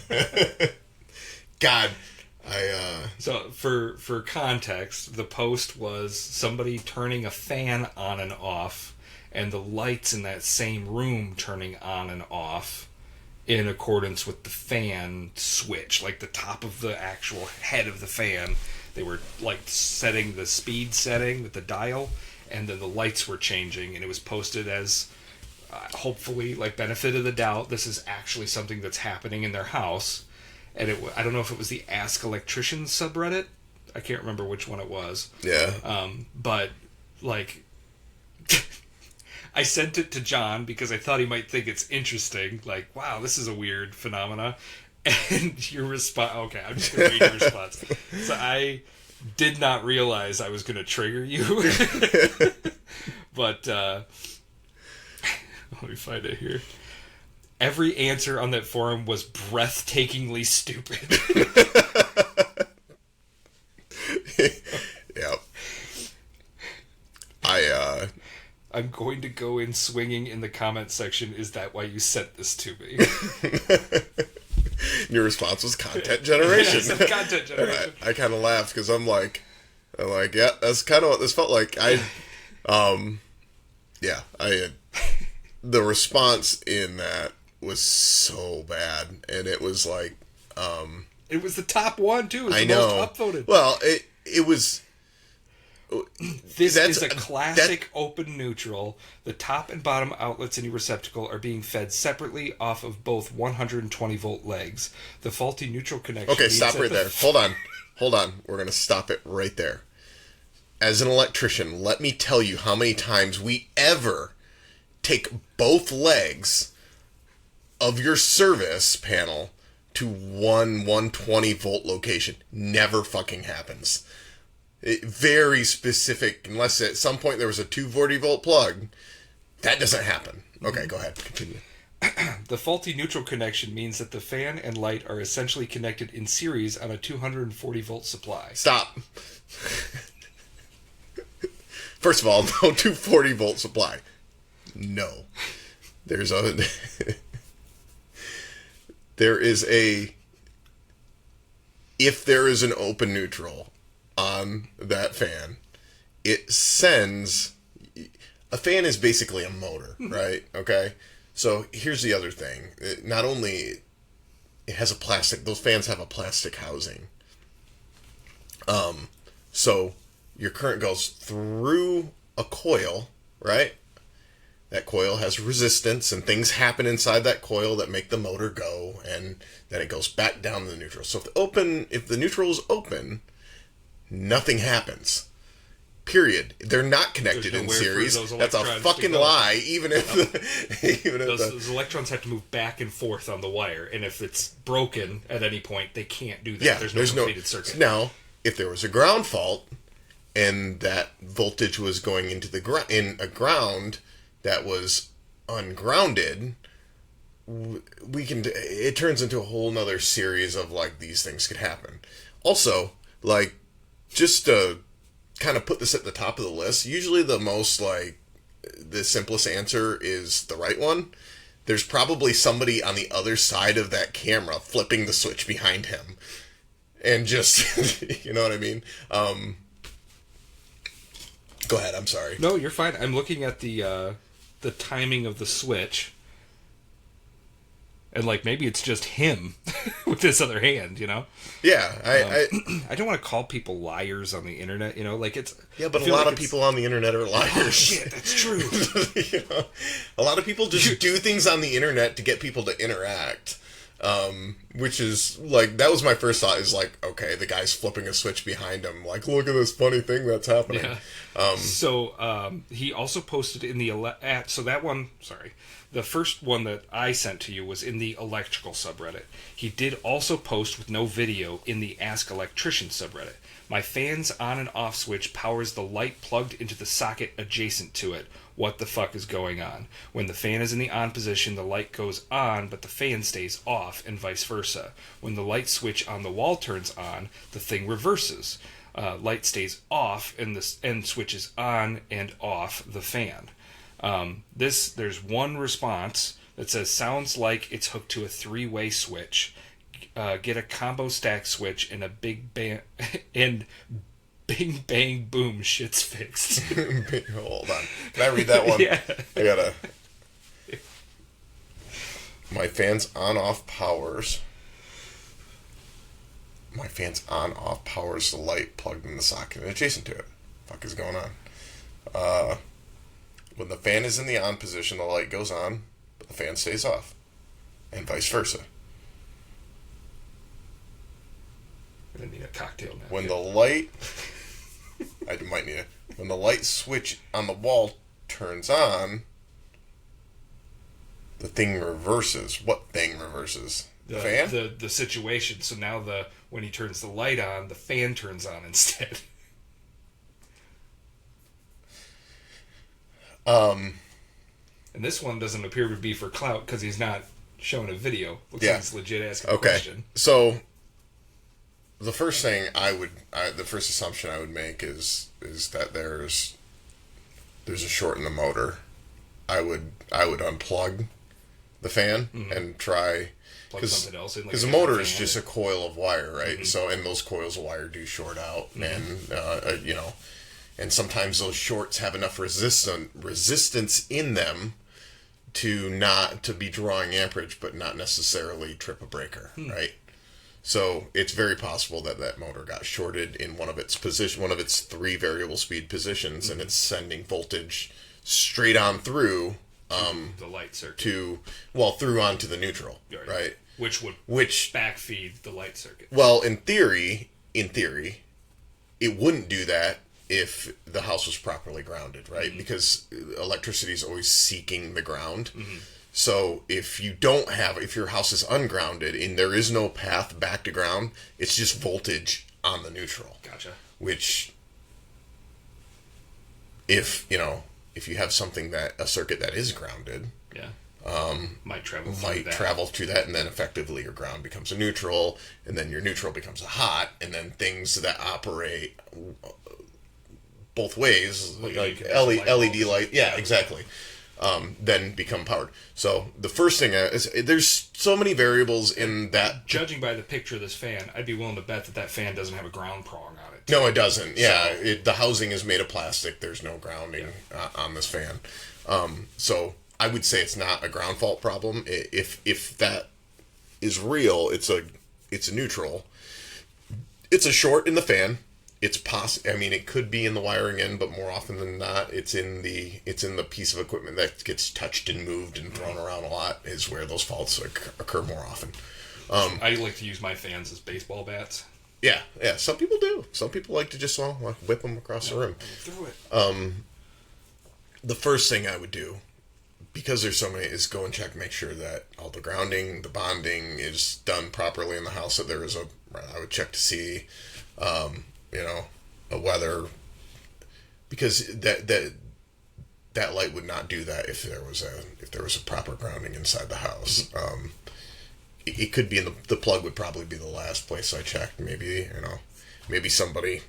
God. So, for context, the post was somebody turning a fan on and off, and the lights in that same room turning on and off in accordance with the fan switch. Like, the top of the actual head of the fan, they were, like, setting the speed setting with the dial, and then the lights were changing, and it was posted as, hopefully, like, benefit of the doubt, this is actually something that's happening in their house. And I don't know if it was the Ask Electricians subreddit. I can't remember which one it was. Yeah. But, like, I sent it to John because I thought he might think it's interesting. Like, wow, this is a weird phenomena. And your response... Okay, I'm just going to read your response. So I did not realize I was going to trigger you. But, let me find it here. Every answer on that forum was breathtakingly stupid. Yep. I'm going to go in swinging in the comment section. Is that why you sent this to me? Your response was content generation. Yes, content generation. I kind of laughed because I'm like, yeah, that's kind of what this felt like. The response in that was so bad, and it was like, it was the top one too. It was I the know. most upvoted. Well, it was. This is a classic open neutral. The top and bottom outlets in your receptacle are being fed separately off of both 120 volt legs. The faulty neutral connection. Okay, stop right there. Hold on. We're gonna stop it right there. As an electrician, let me tell you how many times we ever take both legs of your service panel to 120 volt location. Never fucking happens. Very specific, unless at some point there was a 240 volt plug. That doesn't happen. Okay, go ahead. Continue. The faulty neutral connection means that the fan and light are essentially connected in series on a 240 volt supply. Stop. First of all, no 240 volt supply. No. There is if there is an open neutral on that fan, it sends... A fan is basically a motor, right? Okay? So here's the other thing. Not only it has a plastic... Those fans have a plastic housing. So your current goes through a coil, right? That coil has resistance, and things happen inside that coil that make the motor go, and then it goes back down to the neutral. So if the neutral is open, nothing happens. Period. They're not connected in series. That's a fucking lie. Even if those electrons have to move back and forth on the wire, and if it's broken at any point, they can't do that. Yeah, there's no completed circuit. Now, if there was a ground fault, and that voltage was going into in a ground that was ungrounded, it turns into a whole nother series of, like, these things could happen. Also, like, just to kind of put this at the top of the list, usually the simplest answer is the right one. There's probably somebody on the other side of that camera flipping the switch behind him. And just, you know what I mean? Go ahead, I'm sorry. No, you're fine. I'm looking at the timing of the switch. And, like, maybe it's just him with his other hand, you know? Yeah, I don't want to call people liars on the internet, you know? Like, it's... Yeah, but a lot of people on the internet are liars. Oh, shit, that's true. You know? A lot of people just do things on the internet to get people to interact. Which is like, that was my first thought, is like, okay, the guy's flipping a switch behind him, like, look at this funny thing that's happening. He also posted in the the first one that I sent to you was in the electrical subreddit. He did also post with no video in the Ask Electrician subreddit. My fan's on and off switch powers the light plugged into the socket adjacent to it. What the fuck is going on? When the fan is in the on position, the light goes on, but the fan stays off, and vice versa. When the light switch on the wall turns on, the thing reverses. Light stays off, and switches on and off the fan. There's one response that says, sounds like it's hooked to a 3-way switch. Get a combo stack switch and a big bang boom, shit's fixed. Hold on. Can I read that one? Yeah. I gotta. My fan's on-off powers. My fan's on-off powers the light plugged in the socket adjacent to it. Fuck is going on? When the fan is in the on position, the light goes on, but the fan stays off, and vice versa. I'm gonna need a cocktail now. When the light, I might need it. When the light switch on the wall turns on, the thing reverses. What thing reverses? The fan? The situation. So now when he turns the light on, the fan turns on instead. And this one doesn't appear to be for clout because he's not showing a video. Looks like he's legit asking a question. So the first thing the first assumption I would make is that there's a short in the motor. I would unplug the fan and try, plug something else in, because the motor is just a coil of wire, right? So, and those coils of wire do short out, and and sometimes those shorts have enough resistance in them to be drawing amperage, but not necessarily trip a breaker, right? So it's very possible that motor got shorted in one of its 3 variable speed positions, and it's sending voltage straight on through the light circuit through onto the neutral, right? Which would backfeed the light circuit. Well, in theory, it wouldn't do that if the house was properly grounded, right? Because electricity is always seeking the ground. So if your house is ungrounded and there is no path back to ground, it's just voltage on the neutral. Gotcha. Which, if you have a circuit that is grounded, might travel through that, and then effectively your ground becomes a neutral, and then your neutral becomes a hot, and then things that operate both ways, like LED light, exactly, then become powered. So the first thing is, there's so many variables in that. Judging by the picture of this fan, I'd be willing to bet that fan doesn't have a ground prong on it. No, it doesn't. Yeah, the housing is made of plastic. There's no grounding on this fan. So I would say it's not a ground fault problem. If that is real, it's a neutral. It's a short in the fan. It could be in the wiring end, but more often than not, it's in the piece of equipment that gets touched and moved and thrown around a lot is where those faults occur more often. I like to use my fans as baseball bats. Yeah. Some people do. Some people like to just whip them across the room. Through it. The first thing I would do, because there's so many, is go and make sure that all the grounding, the bonding is done properly in the house. That I would check to see, a weather, because that light would not do that if there was a proper grounding inside the house. It could be the plug would probably be the last place I checked. Maybe somebody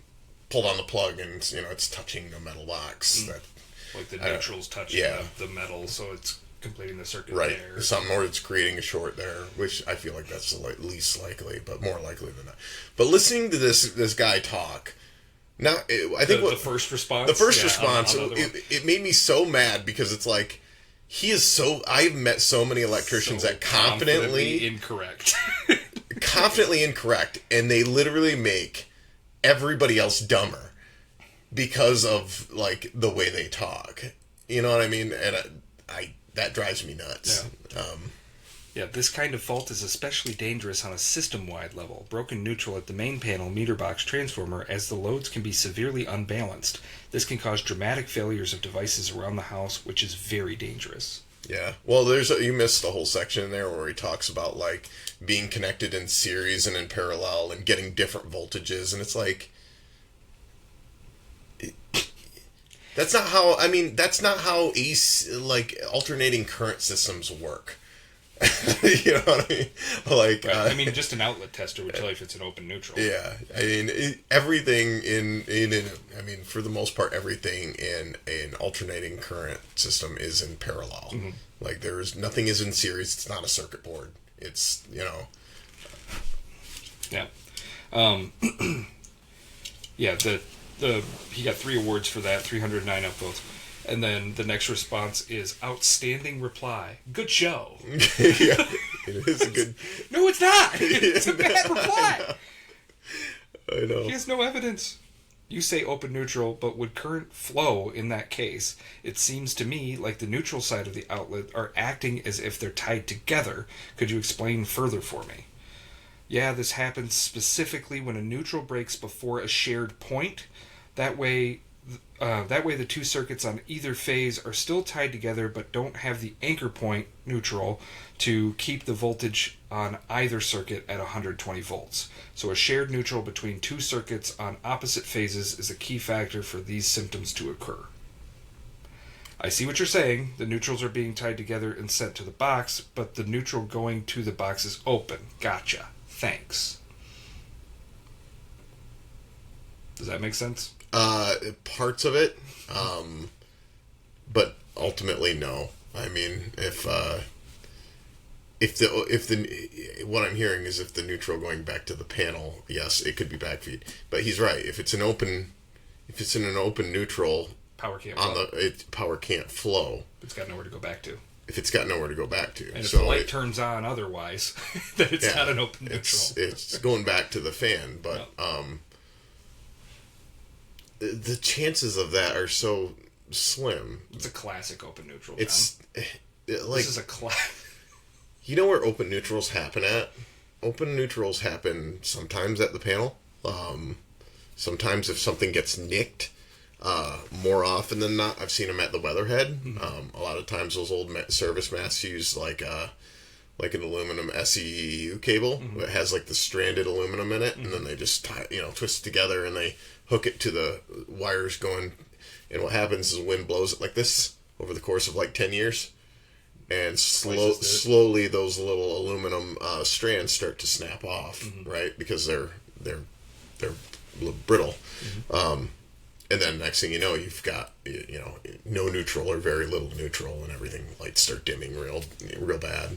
pulled on the plug and it's touching the metal box that, like the neutral's touching the metal, so it's completing the circuit there. Something, or it's creating a short there, which I feel like that's the least likely, but more likely than not. But listening to this guy talk, I think the first response. The first response, it made me so mad, because it's like, I've met so many electricians that confidently incorrect, and they literally make everybody else dumber because of like the way they talk. You know what I mean? And that drives me nuts. Yeah, this kind of fault is especially dangerous on a system-wide level. Broken neutral at the main panel meter box transformer, as the loads can be severely unbalanced. This can cause dramatic failures of devices around the house, which is very dangerous. Yeah. Well, you missed the whole section in there where he talks about like being connected in series and in parallel and getting different voltages, and it's like that's not how alternating current systems work. You know what I mean? Like, right. Just an outlet tester would tell you if it's an open neutral. Yeah, everything for the most part, everything in an alternating current system is in parallel. Mm-hmm. Like, nothing is in series. It's not a circuit board. It's, Yeah. Yeah, he got 3 awards for that, 309 upvotes. And then the next response is outstanding reply. Good show. Yeah, it is a good. No, it's not. It's a bad reply. I know. He has no evidence. You say open neutral, but would current flow in that case? It seems to me like the neutral side of the outlet are acting as if they're tied together. Could you explain further for me? Yeah, this happens specifically when a neutral breaks before a shared point. That way the 2 circuits on either phase are still tied together but don't have the anchor point, neutral, to keep the voltage on either circuit at 120 volts. So a shared neutral between 2 circuits on opposite phases is a key factor for these symptoms to occur. I see what you're saying. The neutrals are being tied together and sent to the box, but the neutral going to the box is open. Gotcha. Thanks. Does that make sense? Parts of it, but ultimately no. I mean, if what I'm hearing is if the neutral going back to the panel, yes, it could be backfeed. But he's right. If it's in an open neutral, power can't flow. Power can't flow. It's got nowhere to go back to. If it's got nowhere to go back to, and if the light turns on otherwise, then it's not an open neutral. It's going back to the fan, but the chances of that are so slim. It's a classic open neutral. This is a classic. You know where open neutrals happen at? Open neutrals happen sometimes at the panel. Sometimes if something gets nicked, more often than not, I've seen them at the weatherhead. Mm-hmm. A lot of times those old service masts use like an aluminum SEU cable. Mm-hmm. That has like the stranded aluminum in it, mm-hmm. and then they just twist it together and they hook it to the wires going. And what happens is the wind blows it like this over the course of like 10 years. And slowly those little aluminum strands start to snap off, mm-hmm. right? Because they're brittle. Mm-hmm. And then next thing you know, you've got no neutral or very little neutral, and everything lights start dimming real bad.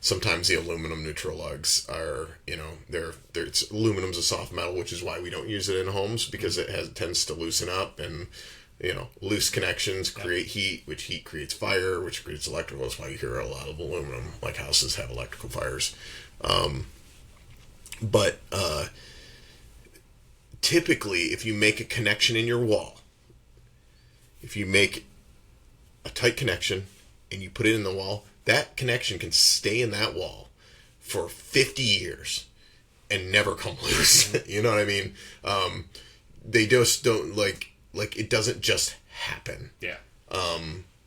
Sometimes the aluminum neutral lugs are aluminum's a soft metal, which is why we don't use it in homes, because it tends to loosen up, and loose connections create heat, which heat creates fire, which creates electrical. That's why you hear a lot of aluminum, like houses have electrical fires. But typically, if you make a connection in your wall, if you make a tight connection and you put it in the wall, that connection can stay in that wall for 50 years and never come loose. You know what I mean? They just don't it doesn't just happen. Yeah.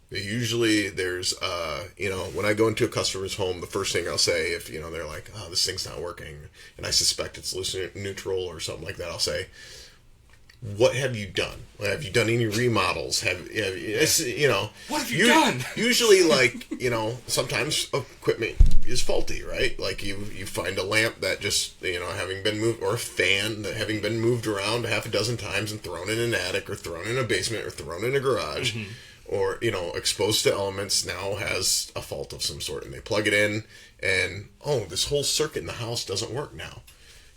Usually there's, when I go into a customer's home, the first thing I'll say, if, they're like, oh, this thing's not working, and I suspect it's loose neutral or something like that, I'll say, what have you done? Have you done any remodels? What have you done? Usually, sometimes equipment is faulty, right? Like you find a lamp that just, having been moved, or a fan that having been moved around half a dozen times and thrown in an attic or thrown in a basement or thrown in a garage, mm-hmm. or, exposed to elements, now has a fault of some sort, and they plug it in, and, this whole circuit in the house doesn't work now.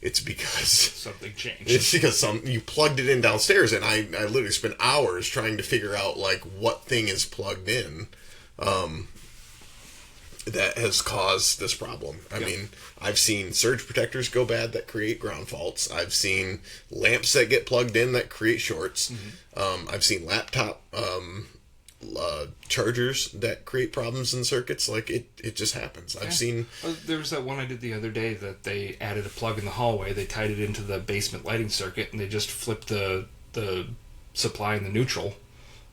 It's because something changed. It's because you plugged it in downstairs, and I literally spent hours trying to figure out what thing is plugged in that has caused this problem. I mean, I've seen surge protectors go bad that create ground faults. I've seen lamps that get plugged in that create shorts. Mm-hmm. I've seen laptop chargers that create problems in circuits. Like it just happens. I've seen. There was that one I did the other day that they added a plug in the hallway. They tied it into the basement lighting circuit, and they just flipped the supply and the neutral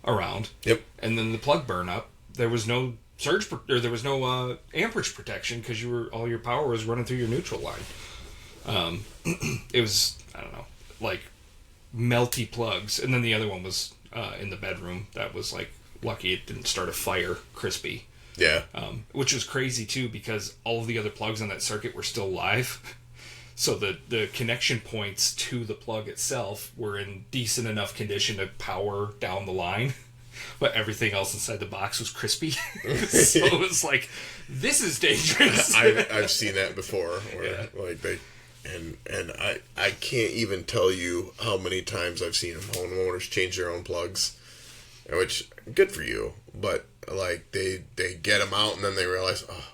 around. Yep. And then the plug burned up. There was no there was no amperage protection because all your power was running through your neutral line. It was, I don't know, like melty plugs. And then the other one was in the bedroom. That was like lucky it didn't start a fire, crispy. Yeah. Which was crazy too because all of the other plugs on that circuit were still live. So the connection points to the plug itself were in decent enough condition to power down the line. But everything else inside the box was crispy. So it was like, this is dangerous. I've seen that before. Where, like they, and I can't even tell you how many times I've seen homeowners change their own plugs, which good for you. But like they get them out and then they realize, oh,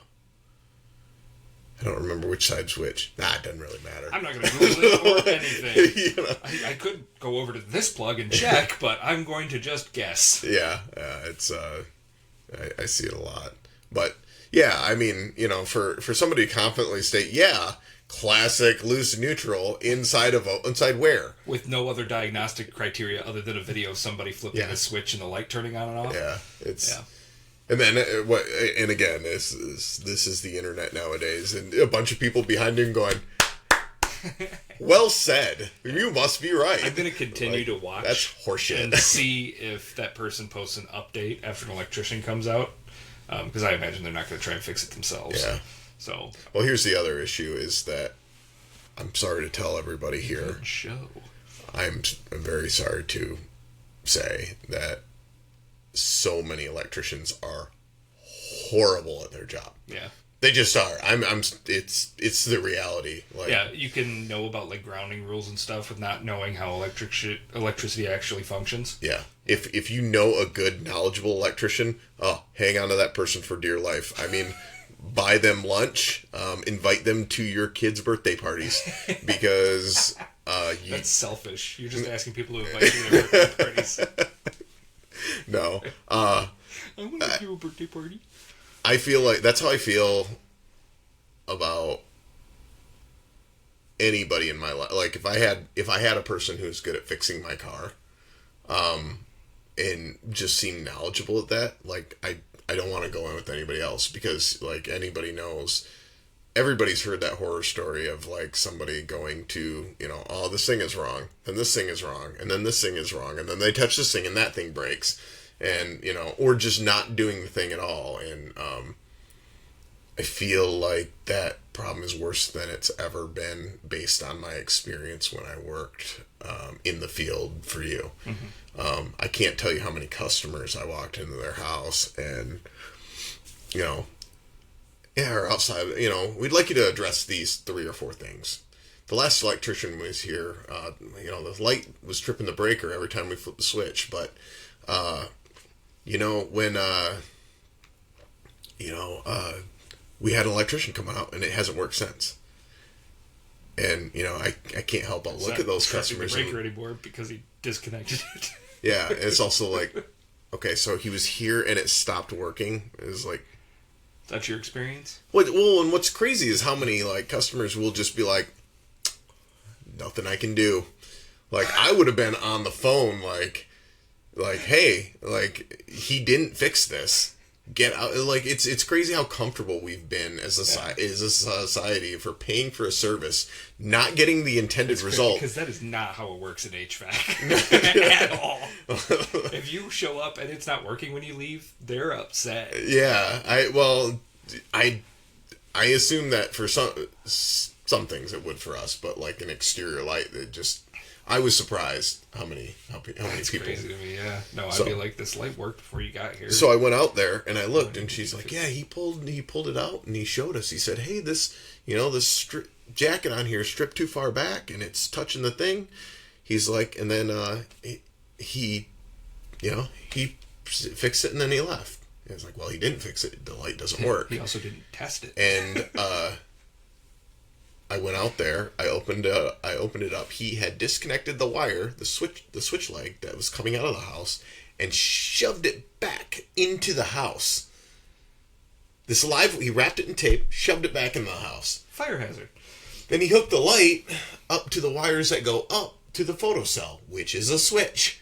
I don't remember which side's which. Nah, it doesn't really matter. I'm not going to Google it or anything. You know? I could go over to this plug and check, but I'm going to just guess. Yeah, it's I see it a lot. But yeah, I mean, you know, for somebody to confidently state, yeah, classic loose neutral inside where? With no other diagnostic criteria other than a video of somebody flipping the switch and the light turning on and off. Yeah, it's. Yeah. And then what? And again, this is the internet nowadays, and a bunch of people behind him going, "Well said. You must be right." I'm going to continue to watch. That's horseshit. And see if that person posts an update after an electrician comes out, because I imagine they're not going to try and fix it themselves. Yeah. So. Well, here's the other issue: is that I'm sorry to tell everybody here. Good show. I'm very sorry to say that so many electricians are horrible at their job. Yeah. They just are. It's the reality. Like, yeah, you can know about like grounding rules and stuff with not knowing how electricity actually functions. Yeah. If you know a good, knowledgeable electrician, hang on to that person for dear life. I mean, buy them lunch, invite them to your kids' birthday parties, because that's selfish. You're just asking people to invite you to their birthday parties. No. I want to do a birthday party. I feel like that's how I feel about anybody in my life. Like if I had a person who's good at fixing my car, and just seemed knowledgeable at that, like I don't want to go in with anybody else, because like anybody knows, everybody's heard that horror story of like somebody going to, you know, oh, this thing is wrong, and this thing is wrong, and then this thing is wrong, and then they touch this thing and that thing breaks, and, you know, or just not doing the thing at all. And I feel like that problem is worse than it's ever been based on my experience when I worked in the field for you. Mm-hmm. I can't tell you how many customers I walked into their house and, you know, or outside, you know, we'd like you to address these 3 or 4 things. The last electrician was here, you know, the light was tripping the breaker every time we flipped the switch. But, you know, when, you know, we had an electrician come out and it hasn't worked since. And, you know, I can't help but look at those customers. The breaker anymore because he disconnected it. Yeah. And it's also like, okay, so he was here and it stopped working. It was like, that's your experience? Well, and what's crazy is how many like customers will just be like, nothing I can do. Like I would have been on the phone like, hey, like he didn't fix this. Get out. Like it's crazy how comfortable we've been as a society for paying for a service, not getting the intended result. Because that is not how it works in HVAC at all. If you show up and it's not working when you leave, they're upset. Yeah, I assume that for some things it would for us, but like an exterior light, it just. I was surprised how many people. Crazy to me, yeah. No, I'd be like, this light worked before you got here. So I went out there and I looked, and she's like, yeah, he pulled it out and he showed us. He said, hey, this jacket on here is stripped too far back and it's touching the thing. He's like, and then he fixed it and then he left. I was like, well, he didn't fix it. The light doesn't work. He also didn't test it. And I went out there. I opened it up. He had disconnected the wire, the switch leg that was coming out of the house, and shoved it back into the house. He wrapped it in tape, shoved it back in the house. Fire hazard. Then he hooked the light up to the wires that go up to the photocell, which is a switch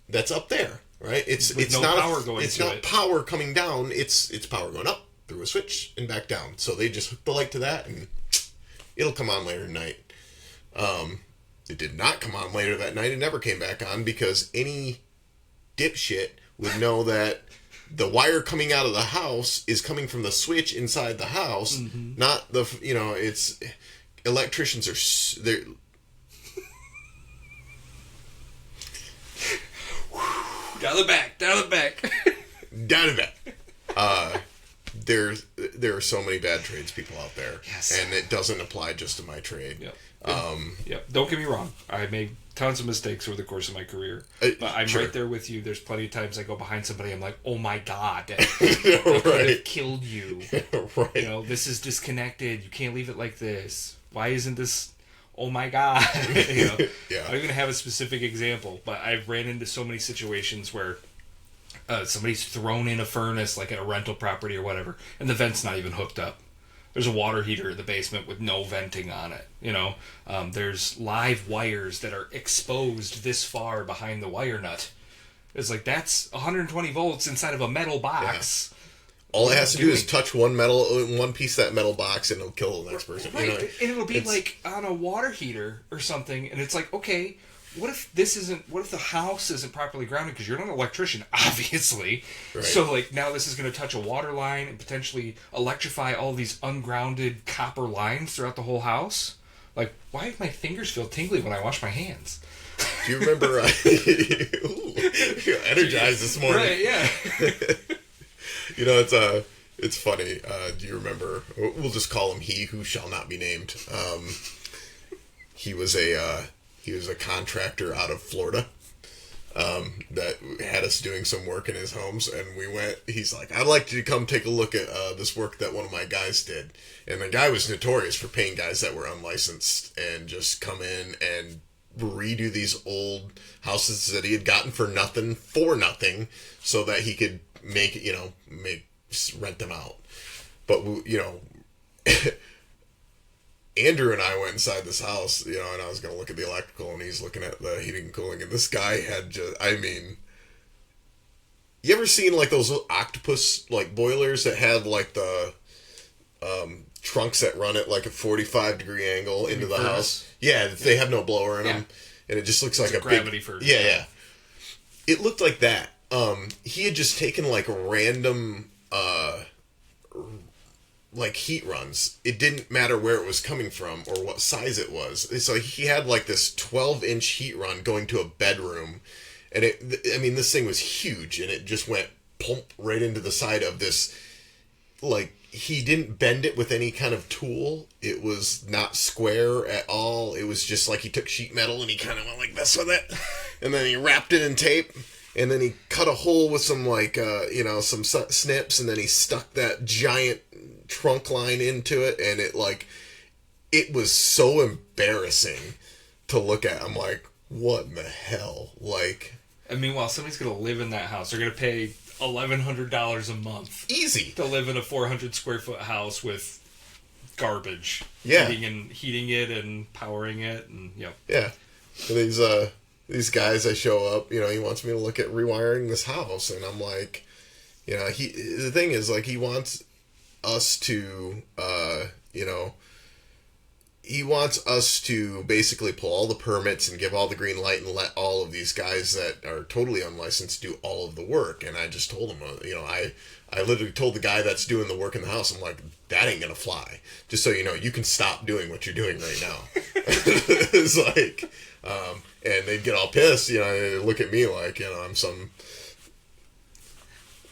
that's up there, right? It's no not power going it's to not it. power coming down. It's power going up through a switch and back down. So they just hooked the light to that, and it'll come on later tonight. It did not come on later that night. It never came back on because any dipshit would know that the wire coming out of the house is coming from the switch inside the house, not the, it's, electricians are, they're, Down the back. down the back. There are so many bad tradespeople out there. Yes. And it doesn't apply just to my trade. Yep. Yep. Don't get me wrong. I made tons of mistakes over the course of my career. But I'm sure. right there with you. There's plenty of times I go behind somebody, I'm like, oh my God. I Right. could have killed you. Right. This is disconnected. You can't leave it like this. Why isn't this... Oh my God. Yeah. I don't even have a specific example, but I've ran into so many situations where somebody's thrown in a furnace, like at a rental property or whatever, and the vent's not even hooked up. There's a water heater in the basement with no venting on it. There's live wires that are exposed this far behind the wire nut. It's like, that's 120 volts inside of a metal box. Yeah. All it has to do is touch one piece of that metal box, and it'll kill the next person. Right, and it'll be like on a water heater or something, and it's like, okay, what if the house isn't properly grounded, because you're not an electrician, obviously. Right. So, like, now this is going to touch a water line and potentially electrify all these ungrounded copper lines throughout the whole house. Like, why do my fingers feel tingly when I wash my hands? Do you remember... you're energized this morning. Right, yeah. It's funny. Do you remember? We'll just call him he who shall not be named. He was a contractor out of Florida that had us doing some work in his homes, and we went. He's like, "I'd like you to come take a look at this work that one of my guys did." And the guy was notorious for paying guys that were unlicensed and just come in and redo these old houses that he had gotten for nothing, so that he could rent them out. But Andrew and I went inside this house, and I was going to look at the electrical, and he's looking at the heating and cooling, and this guy had you ever seen like those little octopus like boilers that have like the trunks that run at like a 45-degree angle into the house? Yeah, they have no blower in them, and it just looks like a gravity big furnace. Yeah. It looked like that. He had just taken like random like heat runs. It didn't matter where it was coming from or what size it was. So he had like this 12-inch heat run going to a bedroom, and this thing was huge, and it just went plump right into the side of this. Like, he didn't bend it with any kind of tool. It was not square at all. It was just like he took sheet metal and he kind of went like this with it, and then he wrapped it in tape. And then he cut a hole with some some snips, and then he stuck that giant trunk line into it, and it was so embarrassing to look at. I'm like, what in the hell? Like, and meanwhile, somebody's going to live in that house. They're going to pay $1,100 a month. Easy. To live in a 400 square foot house with garbage. Yeah. Heating it and powering it, and Yeah. And these guys, I show up, he wants me to look at rewiring this house, and I'm like, the thing is, like, he wants us to, he wants us to basically pull all the permits and give all the green light and let all of these guys that are totally unlicensed do all of the work. And I just told him, I literally told the guy that's doing the work in the house, I'm like, that ain't gonna fly. Just so you know, you can stop doing what you're doing right now. It's like, and they'd get all pissed, they'd look at me like, I'm some...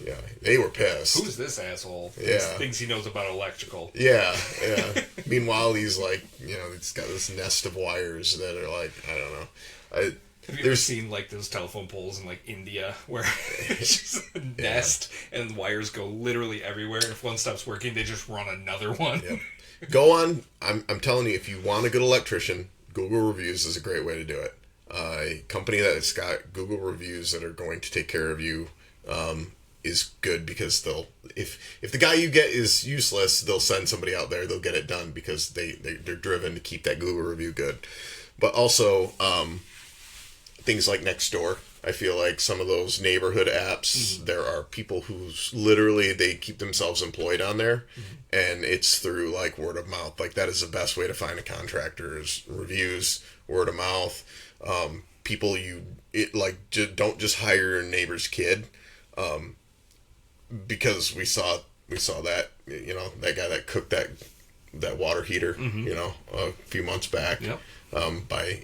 Yeah, they were pissed. Who's this asshole? Yeah. Thinks he knows about electrical. Yeah. Meanwhile, he's like, he's got this nest of wires that are like, I don't know. Have you ever seen like those telephone poles in like India where it's just a nest and the wires go literally everywhere, and if one stops working, they just run another one? Yep. Go on. I'm telling you, if you want a good electrician, Google reviews is a great way to do it. A company that's got Google reviews that are going to take care of you is good, because they'll, if the guy you get is useless, they'll send somebody out there. They'll get it done because they're driven to keep that Google review good. But also things like Nextdoor. I feel like some of those neighborhood apps, there are people who literally, they keep themselves employed on there, and it's through like word of mouth. Like that is the best way to find a contractor, is reviews, word of mouth. People don't just hire your neighbor's kid, because we saw that, that guy that cooked that water heater, a few months back, by,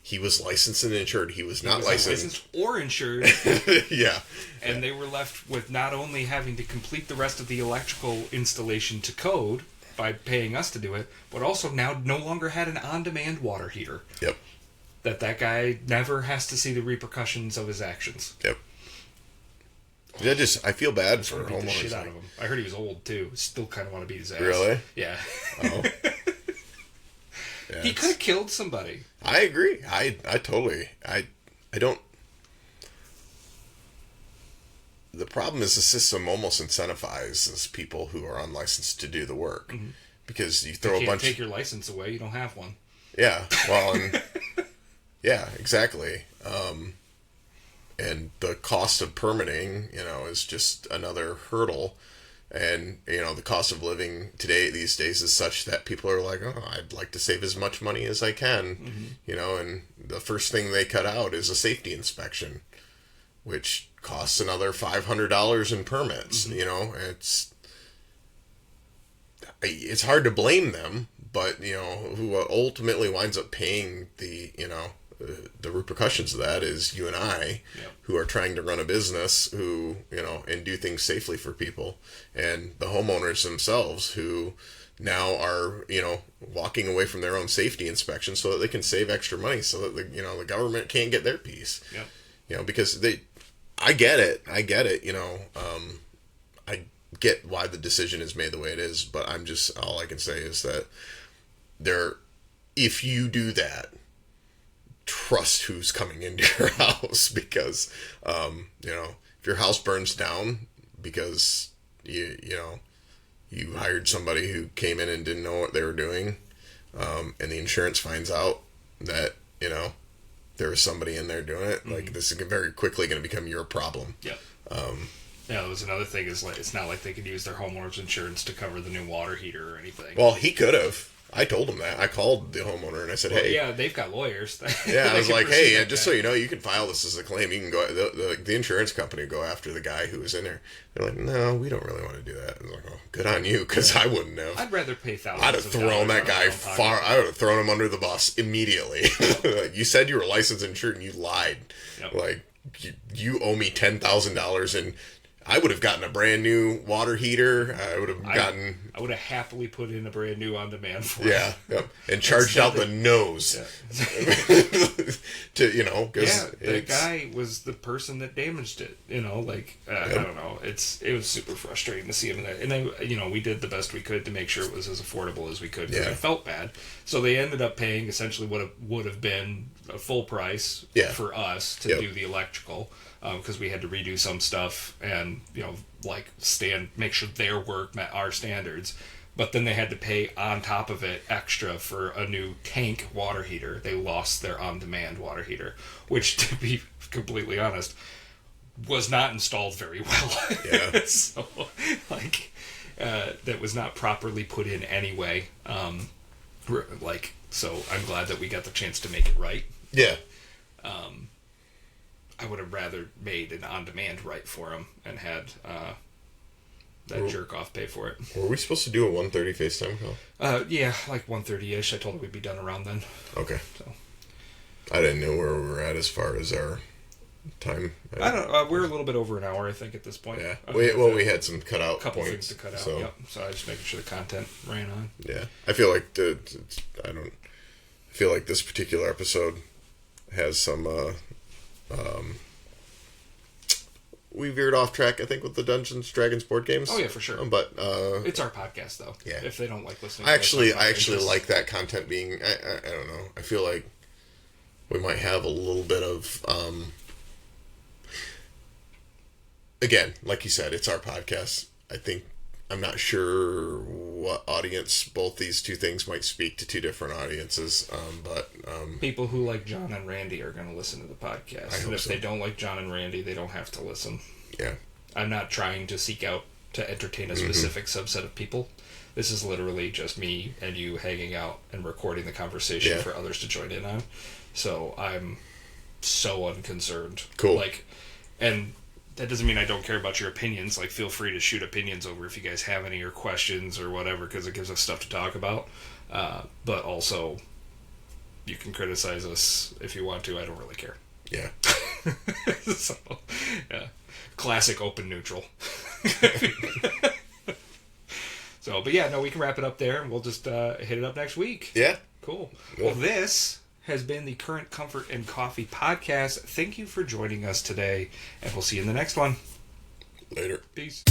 he was licensed and insured. He was not licensed or insured. Yeah. And they were left with not only having to complete the rest of the electrical installation to code by paying us to do it, but also now no longer had an on-demand water heater. Yep. That guy never has to see the repercussions of his actions. Yep. I feel bad for beat the shit homeowners. out of him. I heard he was old too. Still kind of want to beat his ass. Really? Yeah. Oh. Yeah, he could have killed somebody. I agree. I totally. I don't. The problem is the system almost incentivizes people who are unlicensed to do the work, because you throw You a bunch. take your license away. You don't have one. Yeah. Well. Yeah. Exactly. And the cost of permitting, is just another hurdle. And, the cost of living these days is such that people are like, oh, I'd like to save as much money as I can, and the first thing they cut out is a safety inspection, which costs another $500 in permits. It's hard to blame them, but, who ultimately winds up paying the repercussions of that is you and I, who are trying to run a business, who, and do things safely for people, and the homeowners themselves, who now are, walking away from their own safety inspection so that they can save extra money, so that the government can't get their piece. Because I get it. I get why the decision is made the way it is, but all I can say is that if you do that, trust who's coming into your house, because if your house burns down because you hired somebody who came in and didn't know what they were doing, and the insurance finds out that there was somebody in there doing it, like, this is very quickly going to become your problem. There was another thing, is like, it's not like they could use their homeowner's insurance to cover the new water heater or anything. Well, he could have. I told him that. I called the homeowner and I said, "Hey, yeah, they've got lawyers." I was like, "Hey, just so you know, you can file this as a claim. You can go. The insurance company will go after the guy who was in there." They're like, "No, we don't really want to do that." I was like, "Oh, good on you, because I wouldn't have. I'd rather pay thousands. I'd have thrown that guy far. I would have thrown him under the bus immediately. Like, you said you were licensed and insured, and you lied. Like, you owe me $10,000 and." I would have gotten a brand new water heater. I would have happily put in a brand new on-demand for it. And charged out the nose. The guy was the person that damaged it. I don't know. It was super frustrating to see him in that. And then, we did the best we could to make sure it was as affordable as we could, because I felt bad. So they ended up paying essentially what it would have been a full price for us to do the electrical. Because we had to redo some stuff and, make sure their work met our standards. But then they had to pay on top of it extra for a new tank water heater. They lost their on-demand water heater, which, to be completely honest, was not installed very well. So, that was not properly put in anyway. So I'm glad that we got the chance to make it right. I would have rather made an on-demand right for him and had that jerk-off pay for it. Were we supposed to do a 1:30 FaceTime call? Yeah, like 1:30-ish. I told him we'd be done around then. Okay. So I didn't know where we were at as far as our time. I don't know. We're a little bit over an hour, I think, at this point. Yeah. We had some cutout couple points, things to cut out. So I was just making sure the content ran on. Yeah. I feel like I feel like this particular episode has some we veered off track, I think, with the Dungeons Dragons board games. Oh yeah, for sure. But it's our podcast, though. Yeah. If they don't like listening, I actually like that content being. I don't know. I feel like we might have a little bit of. Again, like you said, it's our podcast. I think I'm not sure what audience both these two things might speak to two different audiences, but people who like John and Randy are going to listen to the podcast, and if they don't like John and Randy, they don't have to listen. Yeah, I'm not trying to seek out to entertain a specific subset of people. This is literally just me and you hanging out and recording the conversation for others to join in on. So I'm so unconcerned. Cool. And that doesn't mean I don't care about your opinions. Feel free to shoot opinions over if you guys have any or questions or whatever, because it gives us stuff to talk about. But also, you can criticize us if you want to. I don't really care. Yeah. So, yeah. Classic open neutral. So, but yeah, no, we can wrap it up there, and we'll just hit it up next week. Yeah. Cool. Yeah. Well, this has been the Current Comfort and Coffee podcast. Thank you for joining us today, and we'll see you in the next one. Later. Peace.